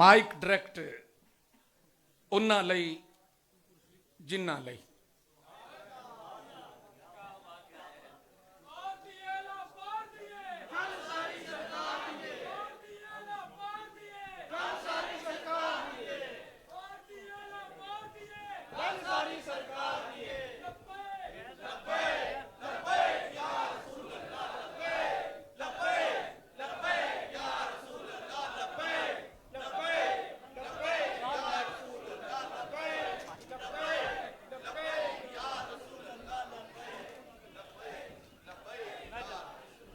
Mic direct ਉਹਨਾਂ ਲਈ ਜਿਨ੍ਹਾਂ ਲਈ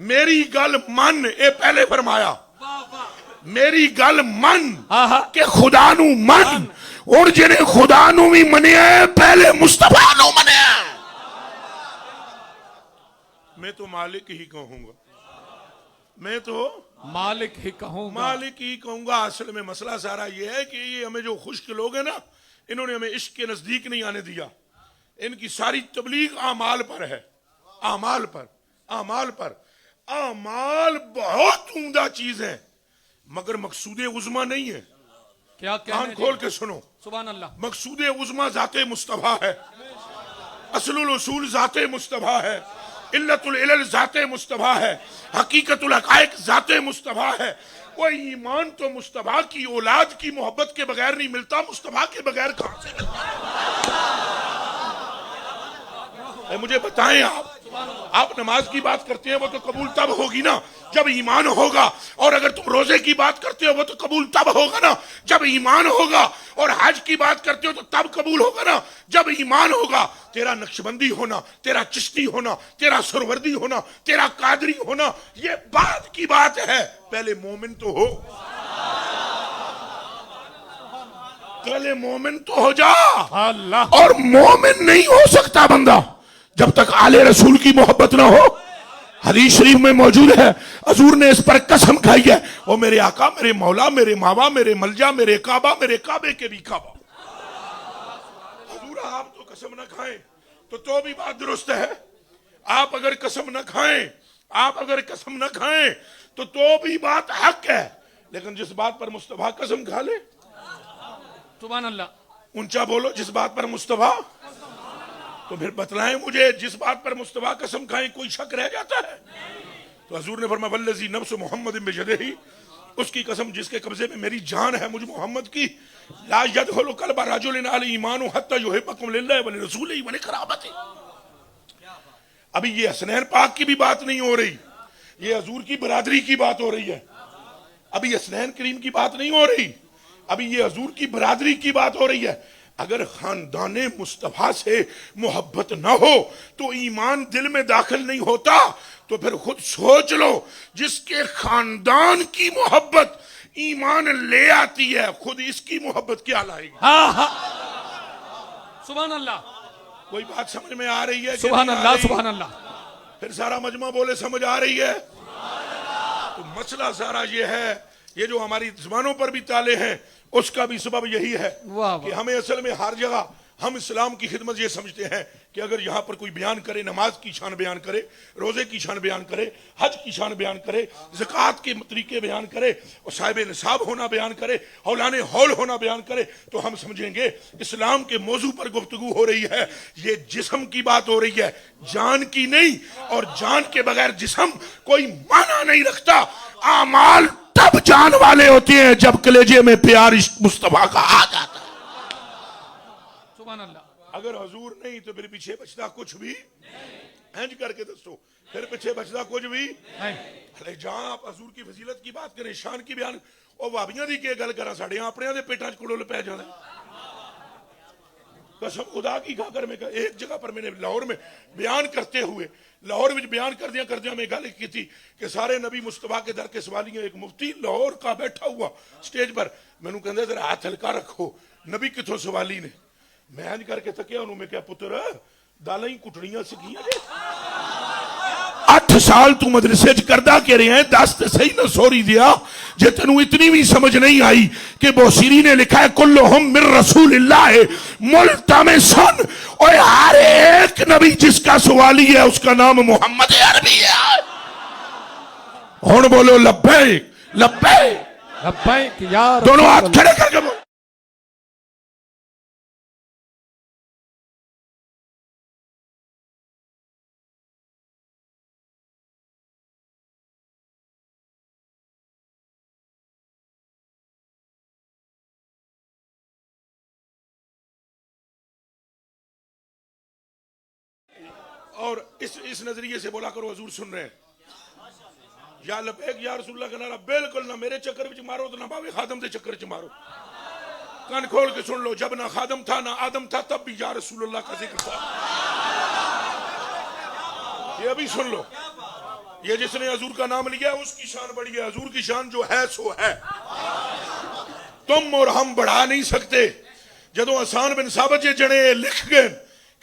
میری گل من، اے پہلے فرمایا میری گل من کہ خدا نو من، اور جنہیں خدا نو بھی منیا ہے پہلے مصطفیٰ نو منیا ہے۔ میں تو مالک ہی کہوں گا، میں تو مالک ہی کہوں گا، مالک ہی کہوں گا۔ اصل میں مسئلہ سارا یہ ہے کہ یہ ہمیں جو خشک لوگ ہیں نا، انہوں نے ہمیں عشق کے نزدیک نہیں آنے دیا۔ ان کی ساری تبلیغ اعمال پر ہے، اعمال پر، اعمال پر۔ اعمال بہت عمدہ چیز ہے مگر مقصود عظمیٰ نہیں ہے۔ کیا کان کھول کے سنو، سبحان اللہ، مقصود عظمیٰ ذات مصطفیٰ ہے، اصل الاصول ذات مصطفیٰ ہے، علت العلل ذات مصطفیٰ ہے، حقیقت الحقائق ذات مصطفیٰ ہے۔ وہ ایمان تو مصطفیٰ کی اولاد کی محبت کے بغیر نہیں ملتا، مصطفیٰ کے بغیر کہاں سے ملتا؟ مجھے بتائیں، آپ نماز کی بات کرتے ہیں وہ تو قبول تب ہوگی نا جب ایمان ہوگا، اور اگر تم روزے کی بات کرتے ہو وہ تو قبول تب ہوگا نا جب ایمان ہوگا، اور حج کی بات کرتے ہو تو تب قبول ہوگا نا جب ایمان ہوگا۔ تیرا نقشبندی ہونا، تیرا چشتی ہونا، تیرا سروردی ہونا، تیرا قادری ہونا، یہ بعد کی بات ہے، پہلے مومن تو ہو، پہلے مومن تو ہو جا۔ اللہ، اور مومن نہیں ہو سکتا بندہ جب تک آل رسول کی محبت نہ ہو۔ حدیث شریف میں موجود ہے، حضور نے اس پر قسم کھائی ہے، او میرے آقا، میرے مولا، میرے ماوا، میرے ملجا، میرے کعبہ، میرے کعبے کے بھی کعبہ۔ حضور آپ تو قسم نہ کھائیں تو بھی بات درست ہے، آپ اگر قسم نہ کھائیں، آپ اگر قسم نہ کھائیں تو بھی بات حق ہے، لیکن جس بات پر مصطفیٰ قسم کھا لے، سبحان اللہ، اونچا بولو، جس بات پر مصطفیٰ، تو پھر بتلائیں مجھے جس بات پر مصطفیٰ قسم کھائیں کوئی شک رہ جاتا ہے؟ تو حضور نے فرمایا والذی نفس محمد بجدہ، اس کی قسم جس کے قبضے میں میری جان ہے، مجھ محمد کی، لا يدخل قلب رجل الایمان حتی یحبکم للہ ولرسولہ ولقرابتہ۔ ابھی یہ حسنین پاک کی بھی بات نہیں ہو رہی، یہ حضور کی برادری کی بات ہو رہی ہے، ابھی حسنین کریم کی بات نہیں ہو رہی، ابھی یہ حضور کی برادری کی بات ہو رہی ہے۔ اگر خاندان مصطفیٰ سے محبت نہ ہو تو ایمان دل میں داخل نہیں ہوتا، تو پھر خود سوچ لو، جس کے خاندان کی محبت ایمان لے آتی ہے، خود اس کی محبت کیا لائے گی؟ سبحان اللہ، کوئی بات سمجھ میں آ رہی ہے؟ سبحان اللہ، سبحان اللہ، پھر سارا مجمع بولے سمجھ آ رہی ہے؟ تو مسئلہ سارا یہ ہے، یہ جو ہماری زبانوں پر بھی تالے ہیں اس کا بھی سبب یہی ہے کہ ہمیں اصل میں ہر جگہ ہم اسلام کی خدمت یہ سمجھتے ہیں کہ اگر یہاں پر کوئی بیان کرے، نماز کی شان بیان کرے، روزے کی شان بیان کرے، حج کی شان بیان کرے، زکوٰۃ کے طریقے بیان کرے، اور صاحب نصاب ہونا بیان کرے، ہولان ہول ہونا بیان کرے، تو ہم سمجھیں گے اسلام کے موضوع پر گفتگو ہو رہی ہے۔ یہ جسم کی بات ہو رہی ہے، جان کی نہیں، اور جان کے بغیر جسم کوئی معنی نہیں رکھتا۔ اعمال تب جان والے ہوتے ہیں جب کلیجے میں پیار مصطفیٰ کا آ جاتا ہے۔ سبحان اللہ، اگر حضور نہیں تو پھر پیچھے بچتا کچھ بھی ہنج کر کے دسو، پھر پیچھے بچتا کچھ بھی نہیں۔ جہاں آپ حضور کی فضیلت کی بات کریں، شان کی بیان، اور وابیاں دی کے گل کرا ساڑے اپنے دے پیٹاں کڑول پہ جانا۔ قسم خدا کی کھا کر میں ایک جگہ پر میں نے لاہور میں بیان کرتے ہوئے، لاہور میں بیان کردیا میں گل کی تھی کہ سارے نبی مصطفیٰ کے در کے سوالی ہیں۔ ایک مفتی لاہور کا بیٹھا ہوا سٹیج پر، میں نے کہا ذرا ہاتھ ہلکا رکھو، نبی کتوں سوالی نے؟ میں انج کر کے تھکیا انہوں میں کیا پتر دالاں ہی کٹڑیاں سکھیاں جی، 8 سال تو مدرسے چ کردہ کے رہے ہیں، 10 تے صحیح نہ سوری دیا جے تنوں اتنی بھی سمجھ نہیں آئی کہ بوسیری نے لکھا ہے کلہم من رسول اللہ ملتمسن، اور ہر ایک نبی جس کا سوالی ہے اس کا نام محمد عربی ہے۔ ہن بولو لبیک لبیک لبیک یا رسول اللہ، دونوں ہاتھ کھڑے کر کے بولو۔ اور اس نظریے سے بولا کرو حضور سن رہے ہیں، یا لبیک یا رسول اللہ کا نعرہ بالکل نہ میرے چکر وچ مارو تو نہ باوے خادم دے چکر وچ مارو۔ کان کھول کے سن لو، جب نہ خادم تھا نہ آدم تھا تب بھی یا رسول اللہ کا ذکر تھا۔ یہ ابھی سن لو، یہ جس نے حضور کا نام لیا اس کی شان بڑی ہے. حضور کی شان جو ہے سو ہے, تم اور ہم بڑھا نہیں سکتے. جدو حسان بن ثابت یہ جنے لکھ گئے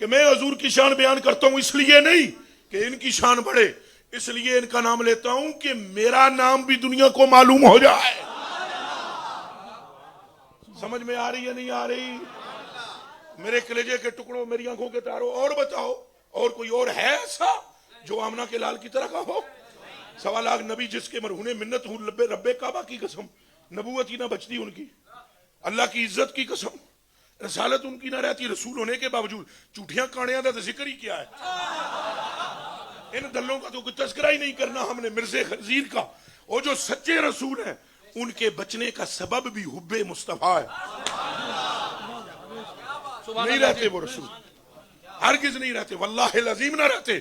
کہ میں حضور کی شان بیان کرتا ہوں اس لیے نہیں کہ ان کی شان بڑھے, اس لیے ان کا نام لیتا ہوں کہ میرا نام بھی دنیا کو معلوم ہو جائے. سمجھ میں آ رہی ہے نہیں آ رہی؟ میرے کلیجے کے ٹکڑوں, میری آنکھوں کے تاروں, اور بتاؤ اور کوئی اور ہے ایسا جو آمنہ کے لال کی طرح کا ہو؟ 1.25 لاکھ نبی جس کے مرہون منت ہوں رب کعبہ کی قسم, نبوت ہی نہ بچتی ان کی, اللہ کی عزت کی قسم, رسالت ان کی نہ رہتی, رسول ہونے کے باوجود چوٹیاں کاڑیاں دا ذکر ہی کیا ہے. ان دلوں کا تو کوئی تذکرہ ہی نہیں کرنا ہم نے, مرزے خنزیر کا. اور جو سچے رسول ہیں ان کے بچنے کا سبب بھی حب مصطفیٰ ہے. نہیں رہتے وہ رسول, ہرگز نہیں رہتے, واللہ العظیم نہ رہتے.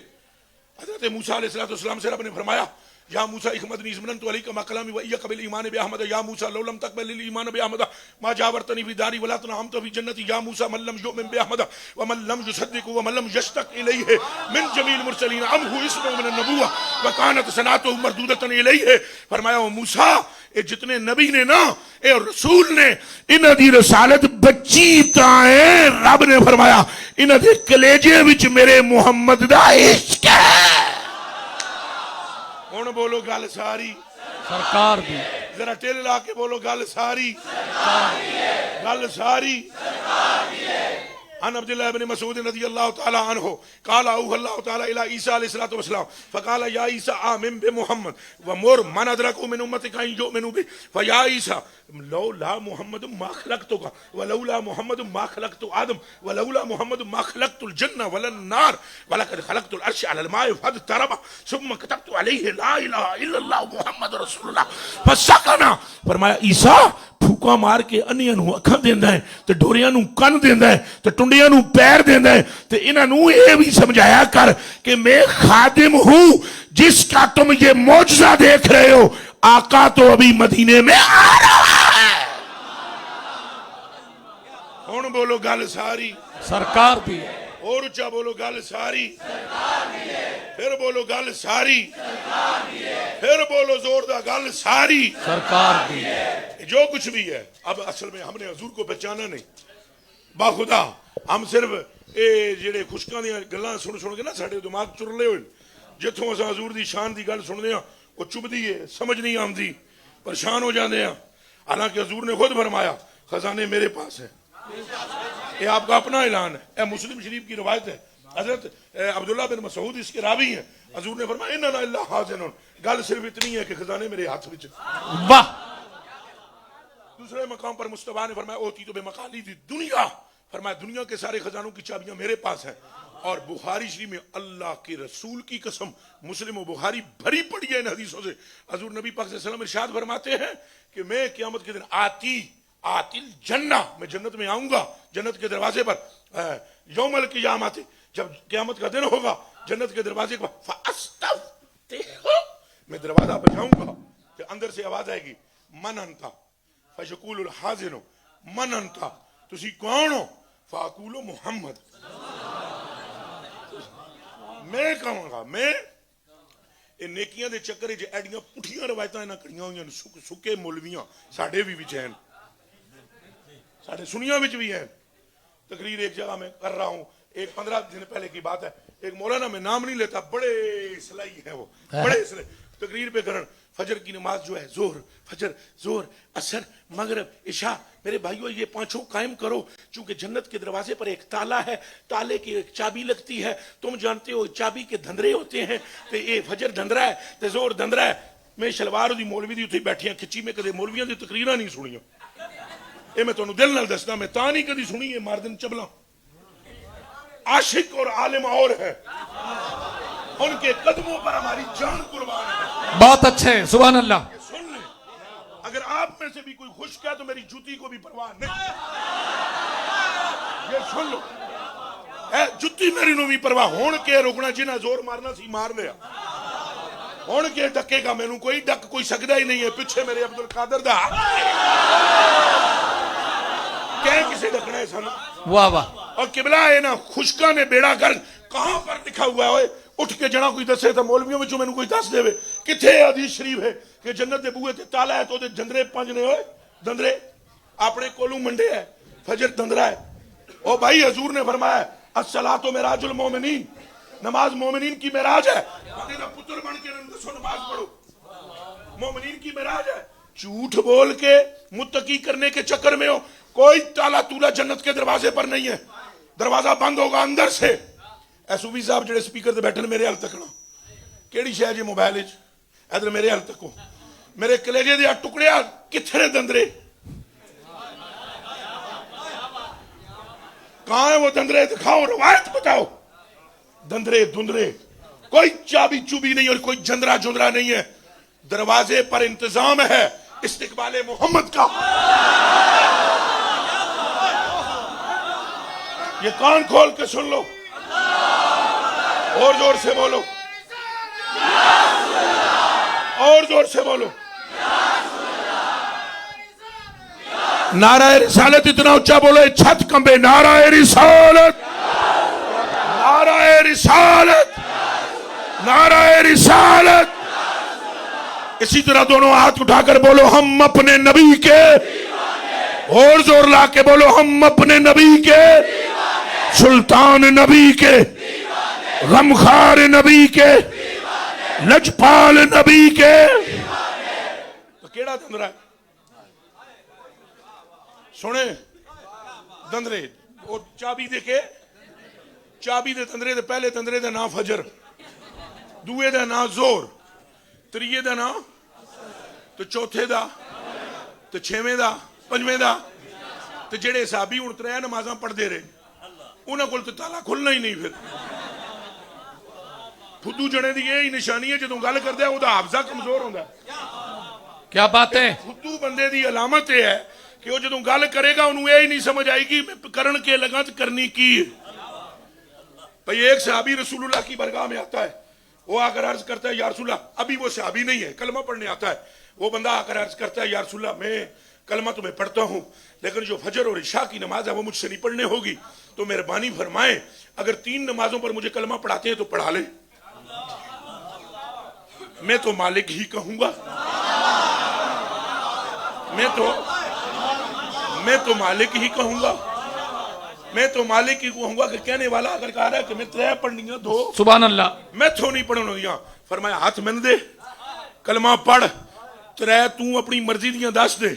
حضرت موسیٰ علیہ السلام سے رب نے فرمایا یا موسیٰ احمدنی ازمننت علیک ما کلامی و ایک بالایمان باحمد یا موسیٰ لو لم تقبل الایمان باحمد ما جاورتنی فی داری ولا تنعمت فی جنتی یا موسیٰ من لم یؤمن باحمد ومن لم یصدق ومن لم یشتق الیہ من جمیع المرسلین ام هو اسمه من النبوة وکانت صنعته مردودۃ الیہ. فرمایا او موسیٰ اے جتنے نبی نے نا اے رسول نے انہاں دی رسالت بچی تائیں, رب نے فرمایا انہاں دے کلیجے وچ میرے محمد دا عشق ہے. کون بولو گل ساری سرکار دی, ذرا ٹیل لا کے بولو گل ساری, گل ساری. عن عبد الله بن مسعود رضي الله تعالى عنه قال اوحى الله تعالى الى عيسى عليه الصلاه والسلام فقال يا عيسى آمن بمحمد ومر من ادركه من امتك ان يؤمنوا به فيا عيسى لولا محمد ما خلقتك ولولا محمد ما خلقت آدم ولولا محمد ما خلقت الجنة ولا النار ولقد خلقت العرش على الماء فاضطرب ثم كتبت عليه لا اله الا الله محمد رسول الله فسكن. فرمایا عیسیٰ پھوکا مار کے انیاں نو اکھاں دیندا ہے تے ڈوریاں نو کن دیندا ہے تے ٹنڈیاں نو پیر دیندا ہے تے انہاں نو اے بھی سمجھایا کر کہ میں خادم ہوں جس کا تم یہ معجزہ دیکھ رہے ہو, آقا تو ابھی مدینے میں آ رہا ہے. ہن بولو گل ساری سرکار دی, اور اچھا بولو گل ساری, پھر بولو گل ساری, پھر بولو زور دا گل ساری, سرکار دی. جو کچھ بھی ہے اب اصل میں ہم نے حضور کو پہچانا نہیں. باخدا ہم صرف اے جڑے خشکاں دی گلاں سن کے نا ساڈے دماغ چرلے ہوئے, جتھوں اساں حضور دی شان دی گل سنتے ہیں وہ چبھدی ہے, سمجھ نہیں آندی, پریشان ہو جاندے ہیں. حالانکہ حضور نے خود فرمایا خزانے میرے پاس ہیں. یہ آپ کا اپنا اعلان ہے, یہ مسلم شریف کی روایت ہے. حضرت عبداللہ بن مسعود اس کے راوی ہیں. حضور نے فرمایا اننا الا حاضنون, گل صرف اتنی ہے کہ خزانے میرے ہاتھ وچ. واہ. دوسرے مقام پر مصطفیٰ نے فرمایا اوتی تو بے مقالید دنیا, فرمایا دنیا کے سارے خزانوں کی چابیاں میرے پاس ہیں. اور بخاری شریف میں اللہ کے رسول کی قسم, مسلم و بخاری بھری پڑی ہے ان حدیثوں سے. حضور نبی پاک صلی اللہ علیہ وسلم ارشاد فرماتے ہیں کہ میں قیامت کے دن آتی الجنہ, میں جنت میں آؤں گا جنت کے دروازے پر یوم القیامت, جب قیامت کا دن ہوگا جنت کے دروازے پر فاستفتح, میں دروازہ پر جاؤں گا کہ اندر سے آواز آئے گی من انتا فیقول الحاضن من انتا, تسی کون ہو؟ فاقول محمد, میں کہوں گا میں یہ نیکیاں دے چکر جو ایڈیاں پٹھیاں روایتاں نہ کڑیاں ہوئی سکے مولویاں ساڈے بھی وچ ہیں, ساڈے سنیاں وچ بھی ہیں. تقریر ایک جگہ میں کر رہا ہوں, ایک 15 دن پہلے کی بات ہے, ایک مولانا میں نام نہیں لیتا, بڑے اصلاحی ہیں وہ, بڑے اصلاحی, تقریر پہ کرن فجر کی نماز جو ہے ظہر فجر ظہر عصر مغرب عشاء, میرے بھائیو یہ پانچوں قائم کرو, چونکہ جنت کے دروازے پر ایک تالا ہے, تالے کی ایک چابی لگتی ہے, تم جانتے ہو چابی کے دھندرے ہوتے ہیں, تو یہ فجر دھندرا ہے تو ظہر دھندرا ہے. میں شلوار دی مولوی دی اتھی بیٹھیاں کھچی, میں کدے مولویاں دی تقریراں نہیں سنیاں, یہ میں تانوں دل نال دسدا, میں تاں نہیں کدی سنی ہے ماردن چبلا. عاشق اور عالم اور ہے, ان کے قدموں پر ہماری جان قربان ہے. بہت اچھے, سبحان اللہ. سن لیں, اگر آپ میں سے بھی کوئی خشک ہے تو میری جوتی کو بھی پرواہ نہیں, یہ سن لو, اے جوتی میری نو بھی پرواہ ہون کے رکنا, جنہیں زور مارنا سی مار لیا, ہون کے ڈکے گا مینوں کوئی ڈک کوئی سکدا ہی نہیں ہے. پیچھے میرے عبد القادر دا کہ کسے ڈکنا ہے سانو. واہ واہ. اور قبلہ ہے نا خشکا نے بیڑا کر کہاں پر لکھا ہوا ہے, اٹھ کے جنا کوئی دسے تو مولویوں میں مینوں کوئی دس دے کتنے حدیث شریف ہے کہ جنت دے بوئے تے تالا ہے تو دے جندرے پنج نے ہوئے دندرے اپنے کولوں منڈے ہے فجر دندرا ہے. او بھائی حضور نے فرمایا الصلاۃ معراج المومنین نماز مومنین کی معراج ہے. پتر بن کے دسو نماز پڑھو مومنین کی معراج ہے. جھوٹ بول کے متقی کرنے کے چکر میں ہو کوئی تالا تولا جنت کے دروازے پر نہیں ہے. دروازہ بند ہوگا اندر سے. اے صوفی صاحب جڑے سپیکر تے بیٹھے میرے حل تکنا کیڑی شے جی موبائل وچ ادھر میرے حل تکو میرے کلیجے دے ٹکڑے کتھے دندرے کہاں ہے وہ دندرے دکھاؤ روایت بتاؤ. دندرے دندرے کوئی چابی چوبی نہیں اور کوئی جندرا جندرا نہیں ہے. دروازے پر انتظام ہے استقبال محمد کا. یہ کان کھول کے سن لو اور زور سے بولو اور زور سے بولو. نعرہ رسالت اتنا اونچا بولو چھت کمبے. نعرہ رسالت نعرہ رسالت نعرہ رسالت. اسی طرح دونوں ہاتھ اٹھا کر بولو ہم اپنے نبی کے اور زور لا کے بولو ہم اپنے نبی کے سلطان نبی کے غمخوار نبی کے لجپال نبی کے. تو کیڑا دندرا ہے سنے دندرے اور چابی دے کے چابی دے دندرے دے پہلے دندرے دا نام فجر دوئے دا نام زور تریے دا نام تو چوتھے دا تو چھویں دا پنجویں دا تو جڑے صحابی ہن ترے نمازاں پڑھ دے رہے انہاں کول تے تالا کھلنا ہی نہیں. پھر فدو جنے دی یہی نشانی ہے جدوں گل کردا ہے او دا حافظہ کمزور ہوندا ہے. کیا بات ہے. فدو بندے دی علامت یہ ہے کہ وہ جدوں گل کرے گا انہوں یہ ہی نہیں سمجھ آئے گی کرن کے لگا تو کرنی کی. بھئی ایک صحابی رسول اللہ کی برگاہ میں آتا ہے وہ آ کر عرض کرتا ہے یا رسول اللہ. ابھی وہ صحابی نہیں ہے کلمہ پڑھنے آتا ہے. وہ بندہ آ کر عرض کرتا ہے یا رسول اللہ میں کلمہ تمہیں پڑھتا ہوں لیکن جو فجر اور عشاء کی نماز ہے وہ مجھ سے نہیں پڑھنے ہوگی تو مہربانی فرمائیں اگر 3 نمازوں پر مجھے کلمہ پڑھاتے ہیں تو پڑھا لیں. میں تو مالک ہی کہوں گا میں تو مالک ہی کہوں گا میں تو مالک ہی کہوں گا کہ کہنے والا اگر کہا رہا ہے کہ میں 3 پڑھنی ہیں 2 سبحان اللہ میں تو نہیں پڑھنا دیا. فرمایا ہاتھ من دے کلمہ پڑھ 3 تو اپنی مرضی دیاں دس دے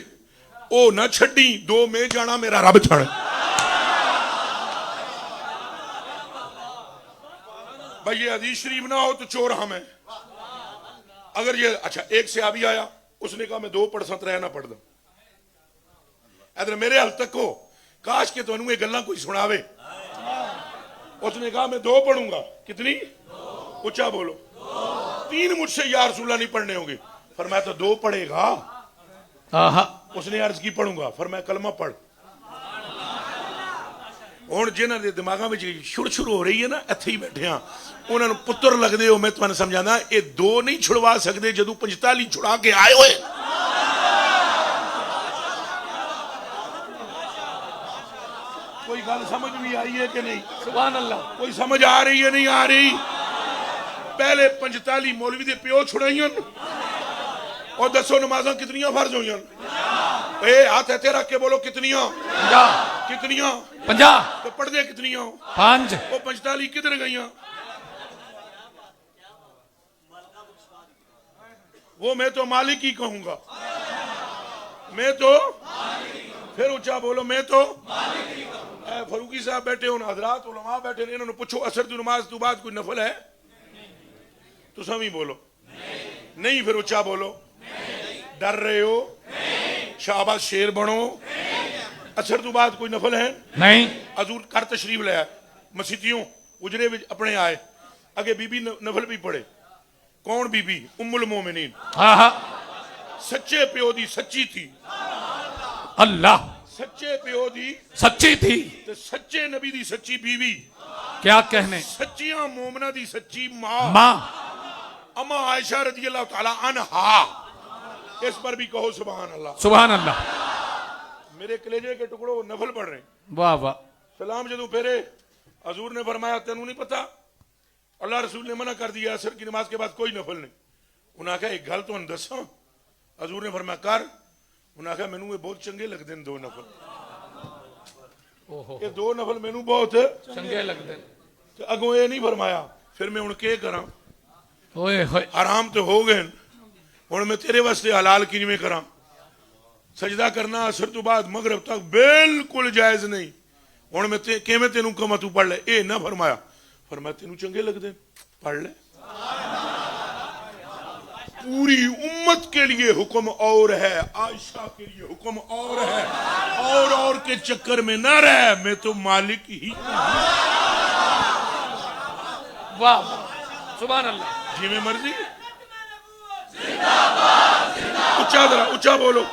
او نہ چھڑی 2 میں جانا میرا رب چھڑ. بھائی یہ حدیث شریف نہ ہو تو چور ہم ہیں. اگر یہ اچھا ایک صحابی آیا اس نے کہا میں 2 پڑھ سا 3 نہ پڑھ دا. ادھر میرے حل تک ہو کاش کہ تو انہوں یہ گلنا کوئی سناوے. اس نے کہا میں 2 پڑھوں گا. کتنی اچھا بولو 3 مجھ سے یا رسول اللہ نہیں پڑھنے ہوں گے. فرمایا تو 2 پڑھے گا. اس نے عرض کی پڑھوں گا. فرمایا کلمہ پڑھ. ہوں جنہاں دے دماغاں وچ شر شروع ہو رہی ہے نا اتھے ہی بیٹھے ہاں انہاں نوں پتر لگدے ہو. میں تمہیں سمجھانا یہ 2 نہیں چھڑوا سکتے جدوں 45 چھڑا کے آئے ہوئے. کوئی گل سمجھ بھی آئی ہے کہ نہیں. سبحان اللہ. کوئی سمجھ آ رہی ہے نہیں آ رہی. پہلے 45 مولوی دے پیو چھڑائیں اور دسو نمازاں کتنیاں فرض ہوئی اے ہاتھ ایتھے رکھ کے بولو کتنیاں 50 تو پڑھ دے کتنیاں 5 وہ 45 کدھر گئیاں. وہ میں تو مالک ہی کہوں گا. میں تو پھر اونچا بولو میں تو اے فاروقی صاحب بیٹھے ہوں حضرات علماء بیٹھے انہوں نے پوچھو عصر دی نماز تو بعد کوئی نفل ہے تو سمی بولو نہیں. پھر اونچا بولو ڈر رہے ہو شاباش شیر بنو. عصر تو بعد کوئی نفل ہے نہیں. حضور کر تشریف لے آئے مسیتیوں اجرے اپنے آئے اگے بی بی نفل بھی پڑھے. کون بی بی ام المومنین سچے پیو دی سچی تھی. اللہ سچے پیو دی سچی تھی تے سچے نبی دی سچی بیوی. کیا کہنے. سچیاں مومنہ دی سچی ماں اما عائشہ رضی اللہ تعالی عنہا. اس پر بھی کہو سبحان اللہ. سبحان اللہ. میرے کلیجے کے ٹکڑوں نفل پڑھ رہے ہیں. واہ واہ. سلام جدوں پھیرے حضور نے فرمایا تینوں نہیں پتا اللہ رسول نے منع کر دیا عصر کی نماز کے بعد کوئی نفل نہیں. انہوں نے کہا ایک گل تو دساں. حضور نے فرمایا کر. انہوں نے کہا مینوں یہ بہت چنگے لگتے ہیں 2 نفل. یہ 2 نفل مینوں بہت چنگے لگتے ہیں. اگوں یہ نہیں فرمایا پھر میں ہن کے کراں؟ اوئے ہوئے حرام تو ہو گئے ہن میں تیرے واسطے حلال کیویں کراں؟ سجدہ کرنا عصر تو بعد مغرب تک بالکل جائز نہیں. ہن میں کیویں تینوں کہاں تو پڑھ لے؟ اے نہ فرمایا. فرمایا تینوں چنگے لگتے ہیں پڑھ لے. پوری امت کے لیے حکم اور ہے, عائشہ کے لیے حکم اور ہے. اور کے چکر میں نہ رہ, میں تو مالک ہی. واہ سبحان اللہ. جی میں مرضی. اچھا ذرا اچھا بولو.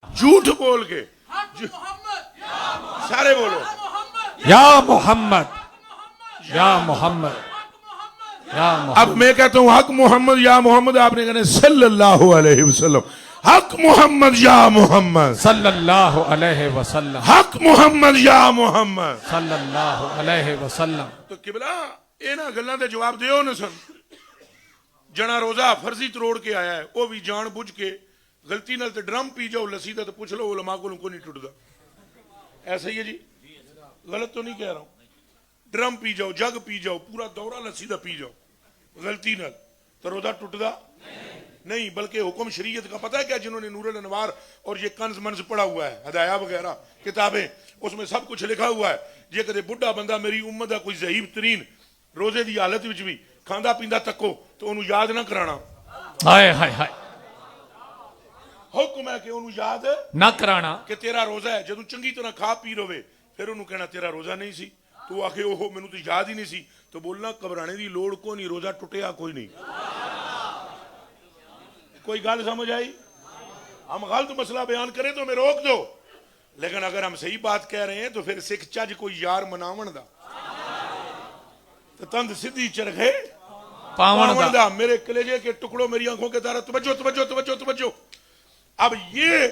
جھوٹ بول کے سارے بولو یا محمد یا محمد یا اب محمد. میں کہتا ہوں حق محمد یا محمد, آپ نے کہنا صلی اللہ علیہ وسلم. حق محمد یا محمد صلی اللہ علیہ وسلم. حق محمد یا محمد صلی اللہ علیہ وسلم. تو قبلہ اینا گلاں دے جواب دیو نہ سن. جنا روزہ فرضی تروڑ کے آیا ہے وہ بھی جان بوجھ کے غلطی نال تے ڈرم پی جاؤ لسی دا تو پوچھ لو علماء کو نہیں ٹوٹدا. ایسا ہی ہے جی, غلط تو نہیں کہہ رہا ہوں. ڈرم پی جاؤ, جگ پی جاؤ, پورا دورہ لسی دا پی جاؤ غلطی نال تو روزہ ٹوٹدا نہیں. بلکہ حکم شریعت کا پتہ ہے کیا؟ جنہوں نے نور الانوار اور یہ کنز منز پڑھا ہوا ہے, ہدایہ وغیرہ کتابیں, اس میں سب کچھ لکھا ہوا ہے. جے کدے بڈھا بندہ میری امت دا کوئی ضعیف ترین روزے دی حالت وچ بھی کھاندا پیندا تکو تو انہوں یاد نہ کرانا. ہائے ہائے ہائے حکم ہے کہ انہوں یاد نہ کرانا. کہ تیرا روزہ ہے. جدوں چنگی طرح کھا پی روے پھر انہوں کہنا تیرا روزہ نہیں سی. تو آخے اوہو مینوں تو یاد ہی نہیں سی. تو بولنا گھبرانے دی لوڑ کو نہیں, روزہ ٹوٹیا کوئی نہیں. کوئی گل سمجھ آئی؟ ہم غلط مسئلہ بیان کریں تو ہمیں روک دو, لیکن اگر ہم صحیح بات کہہ رہے ہیں تو پھر سکھ چج کوئی یار مناون دا تو تند سدھی چرخے پاون دا. میرے کلیجے کے ٹکڑوں, میری آنکھوں کے تارا, توجہ توجہ توجہ توجہ. اب یہ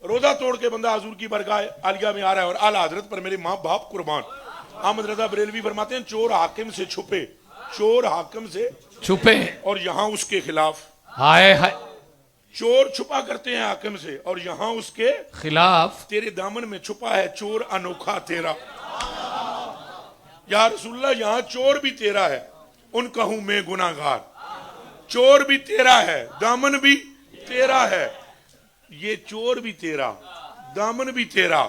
روزہ توڑ کے بندہ حضور کی برگاہ عالیہ میں آ رہا ہے اور اعلیٰ حضرت پر میرے ماں باپ قربان. احمد رضا بریلوی فرماتے ہیں چور حاکم سے چھپے, چور حاکم سے چھپے اور یہاں اس کے خلاف. ہائے ہائے چور چھپا کرتے ہیں حاکم سے اور یہاں اس کے خلاف. تیرے دامن میں چھپا ہے چور انوکھا تیرا. یا رسول اللہ یہاں چور بھی تیرا ہے, ان کا ہوں میں گناہگار. چور بھی تیرا ہے, دامن بھی تیرا ہے. یہ چور بھی تیرا, دامن بھی تیرا,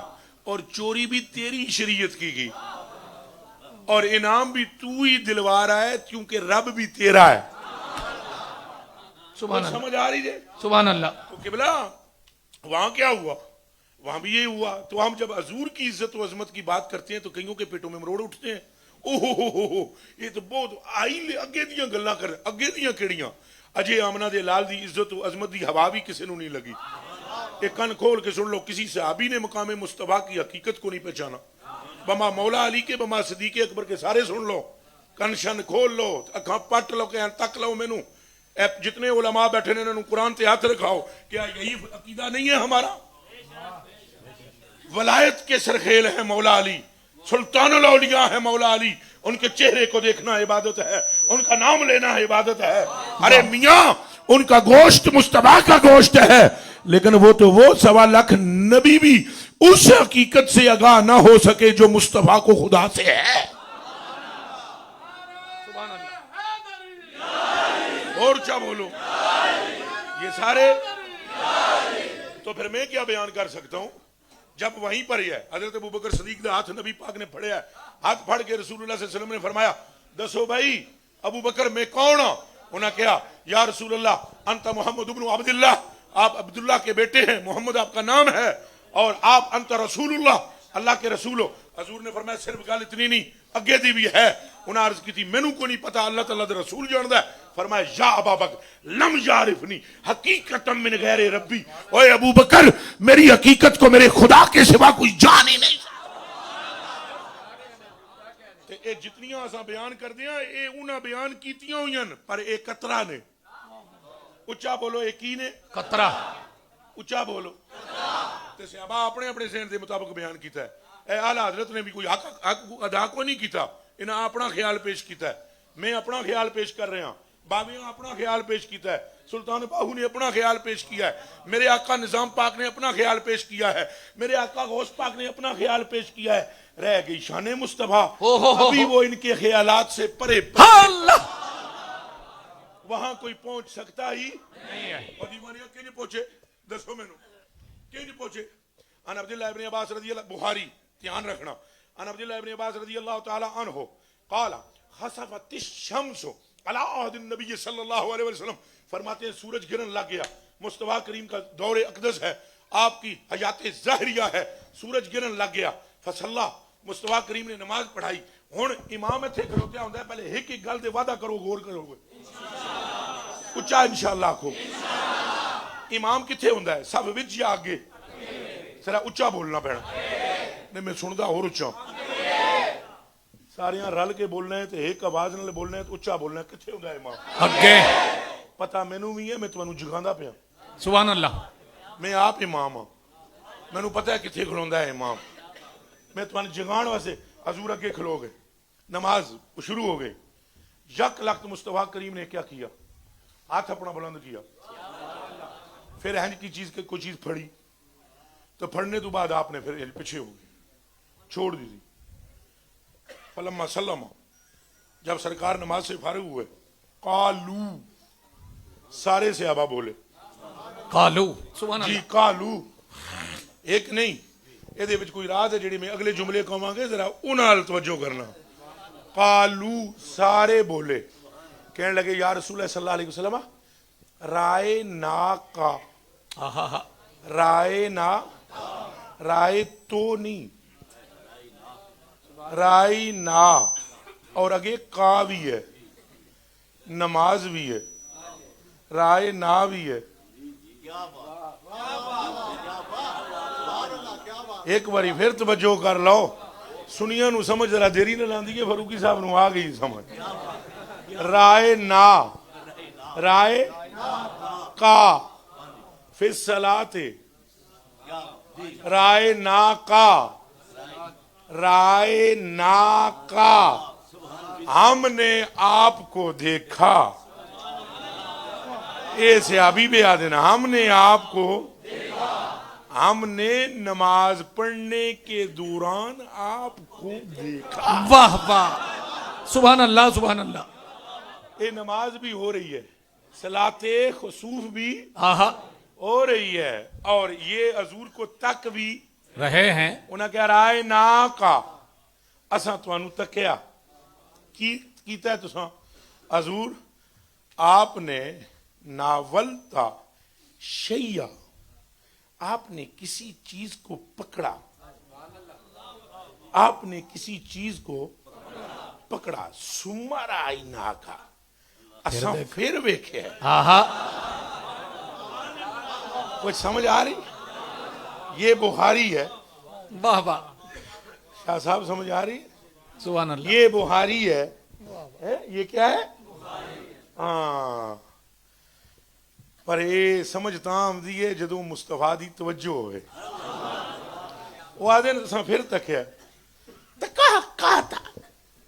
اور چوری بھی تیری شریعت کی گئی, اور انعام بھی تو ہی دلوا رہا ہے کیونکہ رب بھی تیرا ہے. سبحان اللہ سمجھ آ رہی ہے؟ سبحان اللہ. تو قبلہ وہاں کیا ہوا؟ وہاں بھی یہ ہوا. تو ہم جب حضور کی عزت و عظمت کی بات کرتے ہیں تو کئیوں کے پیٹوں میں مروڑ اٹھتے ہیں. اوہو یہ تو بہت آئی لے اگے دیاں گلاں کر, اگے دیاں کیڑیاں. اجے آمنہ دے لال دی عزت و عظمت دی ہوا بھی کسی نو نہیں لگی. ایک کن کھول کے سن لو, کسی صحابی نے مقام مصطفیٰ کی حقیقت کو نہیں پہچانا. بما مولا علی کے, بما صدیق اکبر کے سارے سن لو, کن شن کھول لو, اکھاں پٹ لو کہ تک لو مینوں. جتنے علماء بیٹھے نے انہوں قرآن تے ہاتھ رکھاؤ. کیا یہی عقیدہ نہیں ہے ہمارا؟ ولایت کے سرخیل ہے مولا علی, سلطان الاولیاء ہے مولا علی. ان کے چہرے کو دیکھنا عبادت ہے, ان کا نام لینا عبادت ہے. ارے میاں ان کا گوشت مصطفیٰ کا گوشت ہے, لیکن وہ تو وہ 1.25 لاکھ نبی بھی اس حقیقت سے آگاہ نہ ہو سکے جو مصطفیٰ کو خدا سے ہے. اور کیا بولو یہ سارے. تو پھر میں کیا بیان کر سکتا ہوں جب وہیں پر ہی ہے حضرت ابوبکر صدیق دا ہاتھ نبی پاک نے پھڑیا ہے. ہاتھ پھڑ کے رسول اللہ صلی اللہ علیہ وسلم نے فرمایا دسو بھائی ابوبکر میں کون ہوں؟ انہوں نے کہا یا رسول اللہ انت محمد ابن عبداللہ, آپ عبداللہ کے بیٹے ہیں, محمد آپ کا نام ہے, اور آپ انت رسول اللہ, اللہ کے رسول ہو. حضور نے فرمایا صرف گل اتنی نہیں, اگے دی بھی ہے. انہاں عرض کی تھی مینوں کو نہیں پتا, اللہ تعالیٰ دے رسول جاندا ہے. فرمایا یا ابا بکر لم یعرفنی حقیقتا من غیر ربی, اوے ابو بکر میری حقیقت کو میرے خدا کے سوا کوئی جان ہی نہیں. یہ جتنیاں اساں بیان کردے ہیں یہ انہاں بیان کیتیاں ہوئی ہیں پر یہ قطرہ نے. اچھا بولو یہ کی نے؟ قطرہ. اچھا بولو. تے صحابہ اپنے اپنے ذہن دے مطابق بیان کیتا ہے. اے اعلی حضرت نے بھی کوئی حق ادا کو نہیں کیتا, انہاں اپنا خیال پیش کیتا ہے. میں اپنا خیال پیش کر رہا ہوں, باویاں اپنا خیال پیش کیتا ہے, سلطان باہو نے اپنا خیال پیش کیا ہے, میرے آقا نظام پاک نے اپنا خیال پیش کیا ہے, میرے آقا غوث پاک نے اپنا خیال پیش کیا ہے. رہ گئی شان مصطفیٰ, ابھی وہ ان کے خیالات سے پرے اللہ وہاں کوئی پہنچ سکتا ہی نہیں ہے. اور دیوانیاں کیوں نہیں پہنچے؟ دسو میں نو کیوں نہیں پہنچے؟ ان عبداللہ ابن عباس رضی اللہ, بخاری دھیان رکھنا, ان عبداللہ ابن عباس رضی اللہ تعالی عنہ قال خسفت الشمس علی عہد النبی صلی اللہ علیہ وسلم, فرماتے ہیں سورج گرن لگ گیا, مصطفیٰ کریم کا دور اقدس ہے, آپ کی حیات ظاہریہ ہے, سورج گرن لگ گیا. فصلا, مصطفیٰ کریم نے نماز پڑھائی. ہن امام اتھے کھلوتیا ہوندا ہے, پہلے ایک ایک گل تے وعدہ کرو, غور کرو گے اچھا انشاءاللہ آکھو. امام کتھے ہوندا ہے؟ سب وچ یا اگے؟ ذرا اچھا بولنا پینا, نہیں میں سندا اور اچھا. ساریاں رل کے بولنا ہے تے ایک آواز نال بولنا ہے تے اچھا بولنا ہے. کتھے ہوندا ہے امام؟ اگے. پتہ مینوں بھی ہے, میں تانوں جگاندا پیا, سبحان اللہ. میں آپ امام ہاں, مینوں پتہ ہے کتھے کھلوندا ہے امام. میں تمہیں جگان واسطے حضور اگے کھلو گے, نماز شروع ہو گئی. یک لخت مصطفیٰ کریم نے کیا کیا؟ ہاتھ اپنا بلند کیا, پھر ہنج کی چیز کوئی چیز پھڑی, تو پھڑنے تو بعد آپ نے پھر پیچھے ہو گئی, چھوڑ دی تھی. فلما سلم, جب سرکار نماز سے فارغ ہوئے, قالو, سارے صحابہ بولے قالو. سبحان جی اللہ. قالو, ایک نہیں, یہ کوئی راز ہے جڑی میں اگلے جملے کہاں گے, ذرا انہاں توجہ کرنا. قالو, سارے بولے, کہنے لگے یا رسول اللہ صلی اللہ علیہ وسلم رائے نا کا, رائے نا, رائے تو نہیں, رائے نا, اور اگے کا بھی ہے, نماز بھی ہے, رائے نا بھی ہے. ایک باری پھر توجہ کر لو, سنیا نو سمجھ ذرا دیری نہ لاندی ہے, فاروقی صاحب نو آ گئی سمجھ. رائے نا, رائے کا, فی الصلاۃ, رائے نا کا, رائے نا کا, ہم نے آپ کو دیکھا. اے صحابی بھی آ دینا, ہم نے آپ کو, ہم نے نماز پڑھنے کے دوران آپ کو دیکھا. واہ واہ, سبحان اللہ سبحان اللہ. یہ نماز بھی ہو رہی ہے, صلاۃ خسوف بھی آہا ہو رہی ہے, اور یہ حضور کو تک بھی رہے ہیں. انہاں کہہ رہا ہے نا کا, اساں تانوں تکیا کی کیتا ہے تساں. حضور آپ نے ناولتا شیعہ, آپ نے کسی چیز کو پکڑا, آپ نے کسی چیز کو پکڑا. سمر آئینہ کا, اساں پھر ویکھے. آہا کچھ سمجھ آ رہی؟ یہ بخاری ہے. واہ واہ, شاہ صاحب سمجھ آ رہی؟ سبحان اللہ. یہ بخاری ہے. یہ کیا ہے؟ ہاں, پر یہ سمجھ تام دی ہے جدوں مصطفیٰ دی توجہ ہوئے. وہ آدھے نے تساں پھر تکیا, تکا کاتا,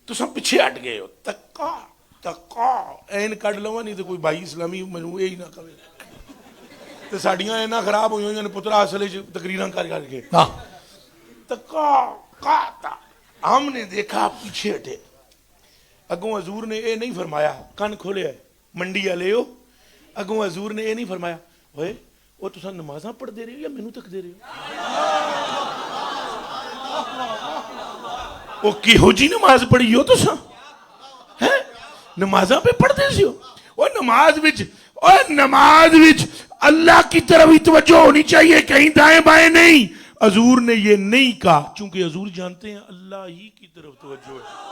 تساں پیچھے ہٹ گئے ہو. تکا تکا این کڈ لواں, نہیں تو کوئی بھائی اسلامی مجموعے ہی نہ کرے. تو ساڈیاں اینا خراب ہوئی ہوئی نے پترا اصل تقریراں کر کر کے. تکا کاتا, ہم نے دیکھا پیچھے ہٹے. اگوں حضور نے یہ نہیں فرمایا کن کھولیا منڈی والے ہو, اگوں حضور نے یہ نہیں فرمایا ہوئے وہ تساں نمازاں پڑھ دے رہے ہو یا مینوں تک دے رہے ہو. وہ کیہو جی نماز پڑھی ہو تساں, نمازاں پہ پڑھ دے سی ہو. وہ نماز وچ, اور نماز وچ اللہ کی طرف ہی توجہ ہونی چاہیے, کہیں دائیں بائیں نہیں. حضور نے یہ نہیں کہا, چونکہ حضور جانتے ہیں اللہ ہی کی طرف توجہ ہے.